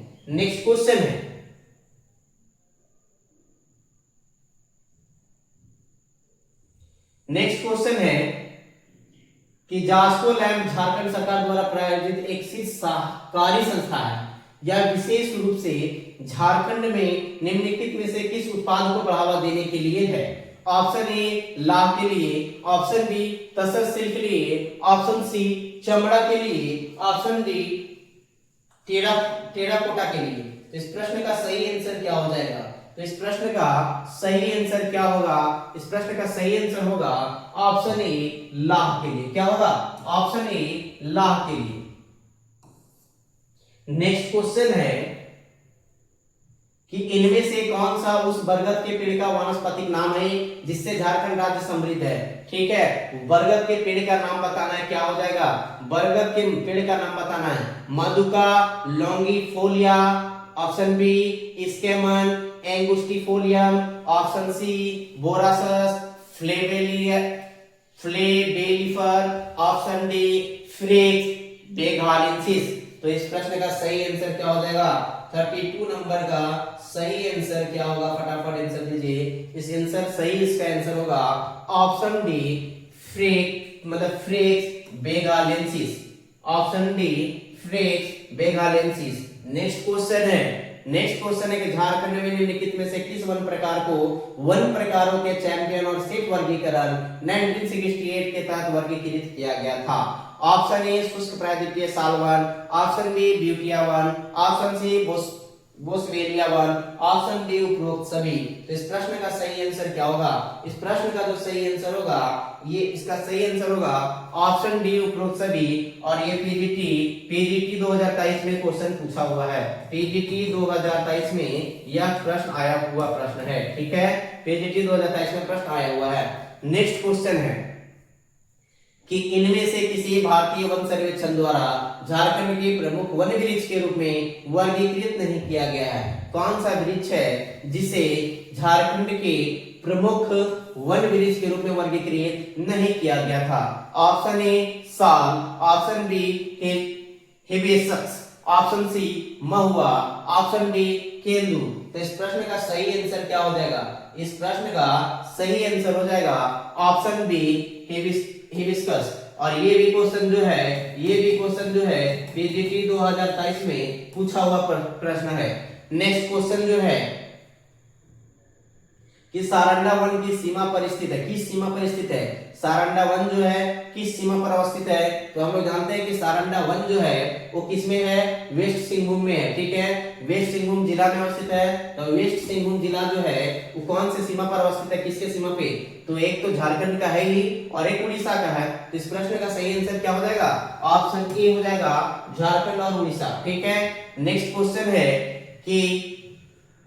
नेक्स्ट क्वेश्चन है कि जास्को लैब झारखंड सरकार द्वारा प्रायोजित एक सहकारी संस्था है। यह विशेष रूप से झारखंड में निम्नलिखित में से किस उत्पाद को बढ़ावा देने के लिए है। ऑप्शन ए लाह के लिए, ऑप्शन बी तसर सिल्क के लिए, ऑप्शन सी चमड़ा के लिए, ऑप्शन डी टेराकोटा के लिए। तो इस प्रश्न का सही आंसर क्या हो जाएगा, तो इस प्रश्न का सही आंसर क्या होगा, इस प्रश्न का सही आंसर होगा ऑप्शन ए लाह के लिए। क्या होगा, ऑप्शन ए लाह के लिए। नेक्स्ट क्वेश्चन है कि इनमें से कौन सा उस बरगद के पेड़ का वानस्पतिक नाम है जिससे झारखंड राज्य समृद्ध है। ठीक है, बरगद के पेड़ का नाम बताना है, क्या हो जाएगा, बरगद के पेड़ का नाम बताना है। मधुका लॉन्गिफोलिया, ऑप्शन बी स्केमन एंगुस्टिफोलियम, option C Borassus flabellifer, option D Ficus benghalensis. तो इस प्रश्न का सही आंसर क्या हो जाएगा, 32 नंबर का सही आंसर क्या होगा, फटाफट आंसर दीजिए। इस आंसर सही इसका आंसर होगा option D Ficus benghalensis, option D Ficus benghalensis. Next question है कि झारखंड में निम्नलिखित में से किस वन प्रकार को वन प्रकारों के चैंपियन और सेट वर्गीकरण 1968 के तहत वर्गीकृत किया गया था। ऑप्शन ए शुष्क प्रायद्वीपीय सालवन, ऑप्शन बी ब्यूटिया वन, ऑप्शन सी बोस्वेलिया वन, ऑप्शन डी उपरोक्त सभी। तो इस प्रश्न का सही आंसर क्या होगा, इस प्रश्न का जो सही आंसर होगा, ये इसका सही आंसर होगा ऑप्शन डी उपरोक्त सभी। और ये पीजीटी 2023 में क्वेश्चन पूछा हुआ है, पीजीटी 2023 में यह प्रश्न आया हुआ प्रश्न है। ठीक है, पीजीटी 2023 में प्रश्न आया हुआ है। नेक्स्ट क्वेश्चन है कि इनमें से किसी भारतीय वन सर्वेक्षण द्वारा झारखंड के प्रमुख वन वृक्ष के रूप में वर्गीकृत नहीं किया गया है। कौन सा वृक्ष है जिसे झारखंड के प्रमुख वन वृक्ष के रूप में वर्गीकृत नहीं किया गया था। ऑप्शन ए साल, option B hibiscus, option C महुआ, ऑप्शन डी केंदू। तो इस प्रश्न का सही आंसर क्या हो जाएगा, इस प्रश्न का सही आंसर हो जाएगा ऑप्शन बी हिबिस्कस। और ये भी क्वेश्चन जो है पीजीटी 2023 में पूछा हुआ प्रश्न है। नेक्स्ट क्वेश्चन जो है कि सारंडा वन की सीमा पर स्थित है, किस सीमा पर स्थित है, सारंडा वन जो है किस सीमा पर अवस्थित है। तो हम लोग जानते हैं कि सारंडा वन जो है वो किस में है, वेस्ट सिंहभूम में है। ठीक है, वेस्ट सिंहभूम जिला में अवस्थित है। तो वेस्ट सिंहभूम जिला जो है वो कौन से सीमा पर अवस्थित है, किसके सीमा पे, तो एक तो झारखंड का है ही और एक उड़ीसा का है। तो इस प्रश्न का सही आंसर क्या हो जाएगा, ऑप्शन ए हो जाएगा झारखंड और उड़ीसा। ठीक है, नेक्स्ट क्वेश्चन है कि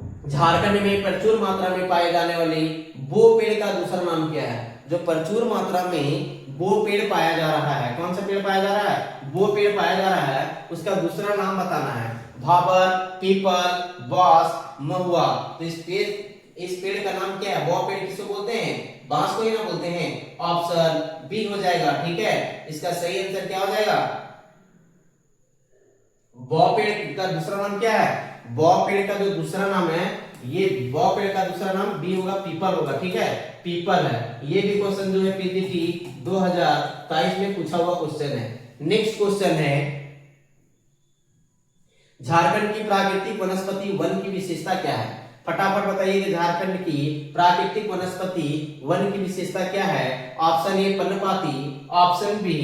झारखंड में प्रचुर मात्रा में पाए जाने वाली बो पेड़ का दूसरा नाम क्या है। जो प्रचुर मात्रा में बो पेड़ पाया जा रहा है, कौन सा पेड़ पाया जा रहा है, बो पेड़ पाया जा रहा है, उसका दूसरा नाम बताना है। भाबर, पीपल, बांस, महुआ। तो इस पेड़ का नाम क्या है, बो पेड़ किसको बोलते हैं, बांस को ही ना बोलते हैं। ऑप्शन बी हो जाएगा। ठीक है, इसका सही आंसर क्या हो जाएगा, बो पेड़ का दूसरा नाम क्या है, बो पेड़ का जो दूसरा नाम है, ये बो पेड़ का दूसरा नाम बी होगा, पीपल होगा। ठीक है, पीपल है। ये भी क्वेश्चन जो है पीजीटी 2023 में पूछा हुआ क्वेश्चन है। नेक्स्ट क्वेश्चन है झारखंड की प्राकृतिक वनस्पति वन की विशेषता क्या है। फटाफट बताइए कि झारखंड की प्राकृतिक वनस्पति वन की विशेषता क्या है। ऑप्शन ए पर्णपाती, ऑप्शन बी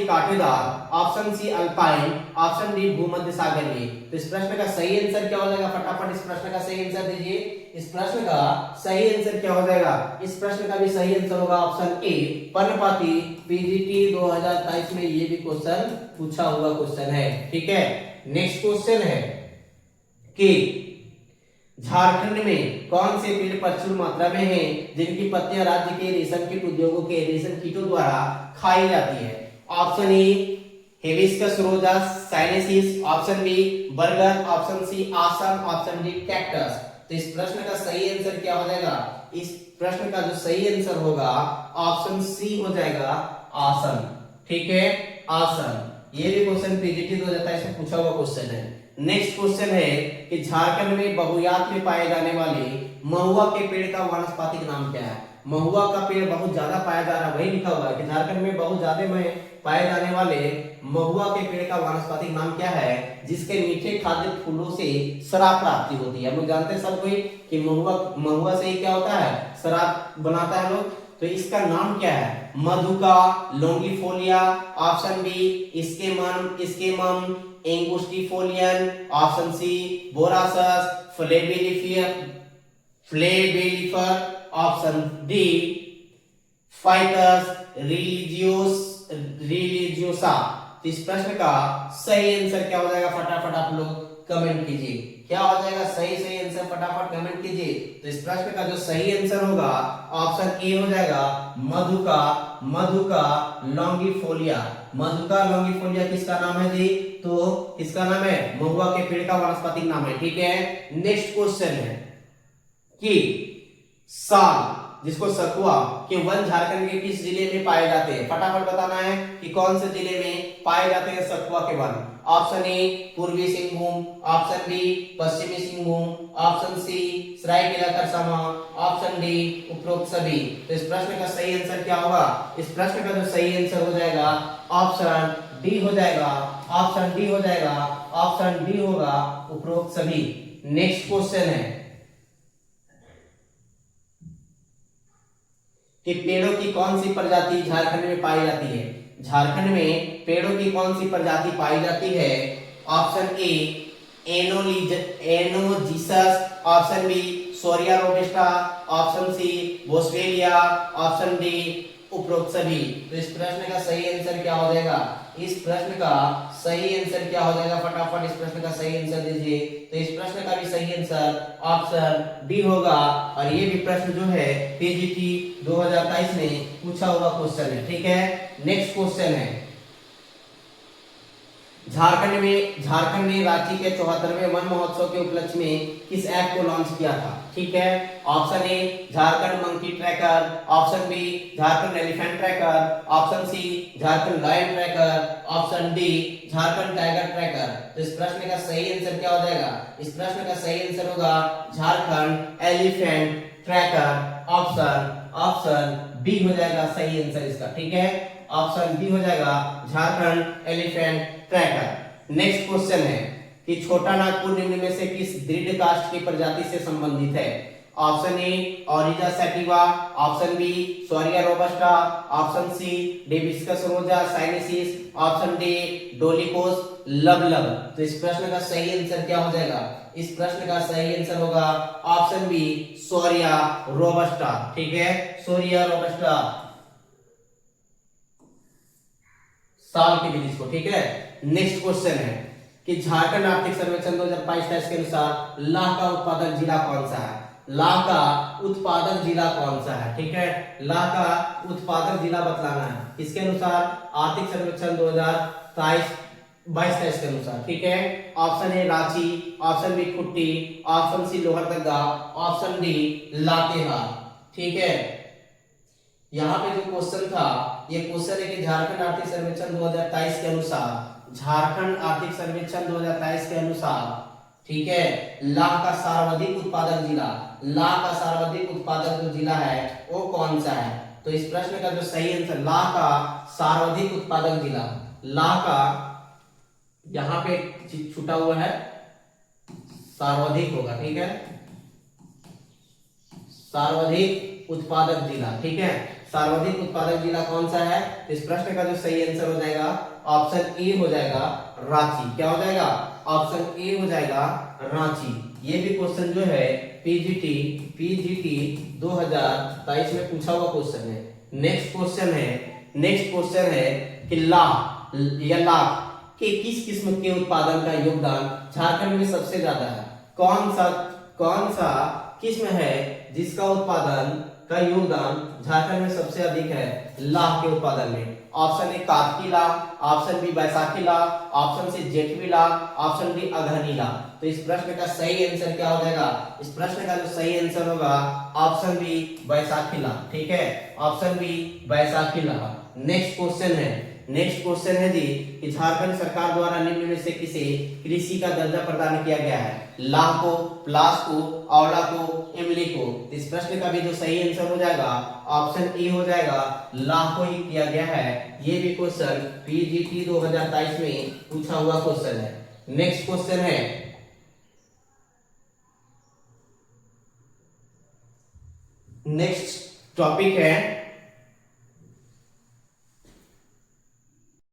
कांटेदार, option C alpine, option D भूमध्य सागरीय। तो इस प्रश्न का सही आंसर क्या हो जाएगा, फटाफट इस प्रश्न का सही आंसर दीजिए। इस प्रश्न का सही आंसर क्या हो जाएगा? इस प्रश्न का भी सही आंसर होगा ऑप्शन ए, पर्णपाती। पीजीटी 2023 में ये भी क्वेश्चन पूछा हुआ क्वेश्चन है। ठीक है, नेक्स्ट क्वेश्चन है कि झारखंड में कौन से पेड़ प्रचुर मात्रा में हैं जिनकी पत्तियां राज्य के रेशम कीट उद्योगों के रेशम कीटों द्वारा खाई जाती है? Option A hibiscus rosa sinensis, option B बरगद, ऑप्शन सी आसम, ऑप्शन डी कैक्टस। तो इस प्रश्न का सही आंसर क्या हो जाएगा? इस प्रश्न का जो सही आंसर होगा ऑप्शन सी हो जाएगा, आसम। ठीक है, आसम। ये भी क्वेश्चन पीजीटी 2023 में पूछा हुआ क्वेश्चन है। नेक्स्ट क्वेश्चन है कि झारखंड में बहुयात में पाए जाने वाले महुआ के पेड़ का वानस्पतिक नाम क्या है? महुआ का पेड़ बहुत ज्यादा पाया जा रहा है, वही लिखा हुआ है कि झारखंड में बहुत ज्यादा में पाए जाने वाले महुआ के पेड़ का वानस्पतिक नाम क्या है, जिसके मीठे खाद्य फूलों से शराब प्राप्ति होती है। हम लोग जानते हैं सब कोई कि महुआ से ही क्या होता है, शराब बनाता है लोग। तो इसका नाम क्या है? मधुका, लॉन्गिफोलिया, ऑप्शन बी स्केमम, एंगुस्टिफोलियन, option C Borassus, flabellifer, option D Ficus religiosa. तो इस प्रश्न का सही आंसर क्या हो जाएगा? फटाफट आप लोग कमेंट कीजिए, क्या हो जाएगा सही आंसर? फटाफट कमेंट कीजिए। तो इस प्रश्न का जो सही आंसर होगा ऑप्शन ए हो जाएगा, मधुका लॉन्गिफोलिया। मधुका लॉन्गिफोलिया किसका नाम है जी? तो किसका नाम है? महुआ के पेड़ का वानस्पतिक नाम है। ठीक है, नेक्स्ट क्वेश्चन है कि साल, जिसको सखुआ के वन झारखंड के किस जिले में पाए जाते हैं? फटाफट बताना है कि कौन से जिले में पाए जाते हैं सखुआ के वन। ऑप्शन ए पूर्वी सिंहभूम, ऑप्शन बी पश्चिमी Singhbhum, option C Seraikela Kharsawan, option D उपरोक्त सभी। तो इस प्रश्न का सही आंसर क्या होगा? इस प्रश्न का जो सही आंसर हो जाएगा ऑप्शन डी हो जाएगा, ऑप्शन डी हो जाएगा, ऑप्शन डी होगा उपरोक्त सभी। नेक्स्ट क्वेश्चन है कि पेड़ों की कौन सी प्रजाति झारखंड में पाई जाती है? झारखंड में पेड़ों की कौन सी प्रजाति पाई जाती है? Option A Anogeissus, option B Shorea robusta, option C Boswellia, option D उपरोक्त सभी। तो इस प्रश्न का सही आंसर क्या हो जाएगा? इस प्रश्न का सही आंसर क्या हो जाएगा? फटाफट इस प्रश्न का सही आंसर दीजिए। तो इस प्रश्न का भी सही आंसर ऑप्शन डी होगा। और ये भी प्रश्न जो है पीजीटी 2023 में पूछा हुआ क्वेश्चन है। ठीक है, नेक्स्ट क्वेश्चन है झारखंड ने रांची के 74वें वन महोत्सव के उपलक्ष्य में किस ऐप को लॉन्च किया था? ठीक है, option A Jharkhand monkey tracker, option B Jharkhand elephant tracker, option C Jharkhand lion tracker, option D Jharkhand tiger tracker. तो इस प्रश्न का सही आंसर क्या हो जाएगा? इस प्रश्न का सही आंसर होगा Jharkhand elephant tracker. Option B हो जाएगा सही आंसर इसका। ठीक है, ऑप्शन बी हो जाएगा Jharkhand elephant tracker. Next question है कि छोटा नागपुर निम्न में से किस दृढ़ काष्ठ की प्रजाति से संबंधित है? Option A Oryza sativa, option B Shorea robusta, option C hibiscus rosa sinensis, option D Dolichos lablab. तो इस प्रश्न का सही आंसर क्या हो जाएगा? इस प्रश्न का सही आंसर होगा ऑप्शन बी सोरिया रोबस्टा। ठीक है, सोरिया रोबस्टा साल के बीज को। ठीक है, नेक्स्ट क्वेश्चन है कि झारखंड आर्थिक सर्वेक्षण 2022 के अनुसार लाह का उत्पादक जिला कौन सा है? लाह का उत्पादक जिला कौन सा है? ठीक है, लाह का उत्पादक जिला बतलाना है इसके अनुसार आर्थिक सर्वेक्षण 2022 के अनुसार। ठीक है, option A Ranchi, option B Khunti, option C Lohardaga, option D Latehar. ठीक है, यहाँ पे जो क्वेश्चन था ये क्वेश्चन है कि झारखंड आर्थिक सर्वेक्षण 2023 के अनुसार, झारखंड आर्थिक सर्वेक्षण 2023 के अनुसार, ठीक है, लाह का सर्वाधिक उत्पादक जिला, लाह का सर्वाधिक उत्पादक जो जिला है वो कौन सा है? तो इस प्रश्न का जो सही आंसर लाह का सर्वाधिक उत्पादक जिला, लाह का यहाँ पे छूटा हुआ है सर्वाधिक होगा। ठीक है, सर्वाधिक उत्पादक जिला। ठीक है, सर्वाधिक उत्पादक जिला कौन सा है? इस प्रश्न का जो सही आंसर हो जाएगा ऑप्शन ए हो जाएगा रांची। क्या हो जाएगा? ऑप्शन ए हो जाएगा रांची। ये भी क्वेश्चन जो है पीजीटी पीजीटी 2023 में पूछा हुआ क्वेश्चन है। नेक्स्ट क्वेश्चन है कि लाख या लाख के किस किस्म के उत्पादन का योगदान झारखंड में सबसे ज्यादा है? कौन सा किस्म है जिसका उत्पादन का योगदान झारखंड में सबसे अधिक है लाख के उत्पादन में? ऑप्शन ए कार्तिकी लाख, ऑप्शन बी बैसाखी लाख, ऑप्शन सी जेठवी लाख, ऑप्शन डी अगहनी लाख। तो इस प्रश्न का सही आंसर क्या हो जाएगा? इस प्रश्न का जो सही आंसर होगा ऑप्शन बी बैसाखी लाख। ठीक है, ऑप्शन बी बैसाखी लाख। नेक्स्ट क्वेश्चन है जी कि झारखंड सरकार द्वारा निम्न में से किसे कृषि का दर्जा प्रदान किया गया है? लाह को, प्लास को, औला को, इमली को। इस प्रश्न का भी जो सही आंसर हो जाएगा ऑप्शन ए हो जाएगा, लाह को ही किया गया है। ये भी क्वेश्चन पीजीटी 2023 में पूछा हुआ क्वेश्चन है। नेक्स्ट क्वेश्चन है नेक्स्ट टॉपिक है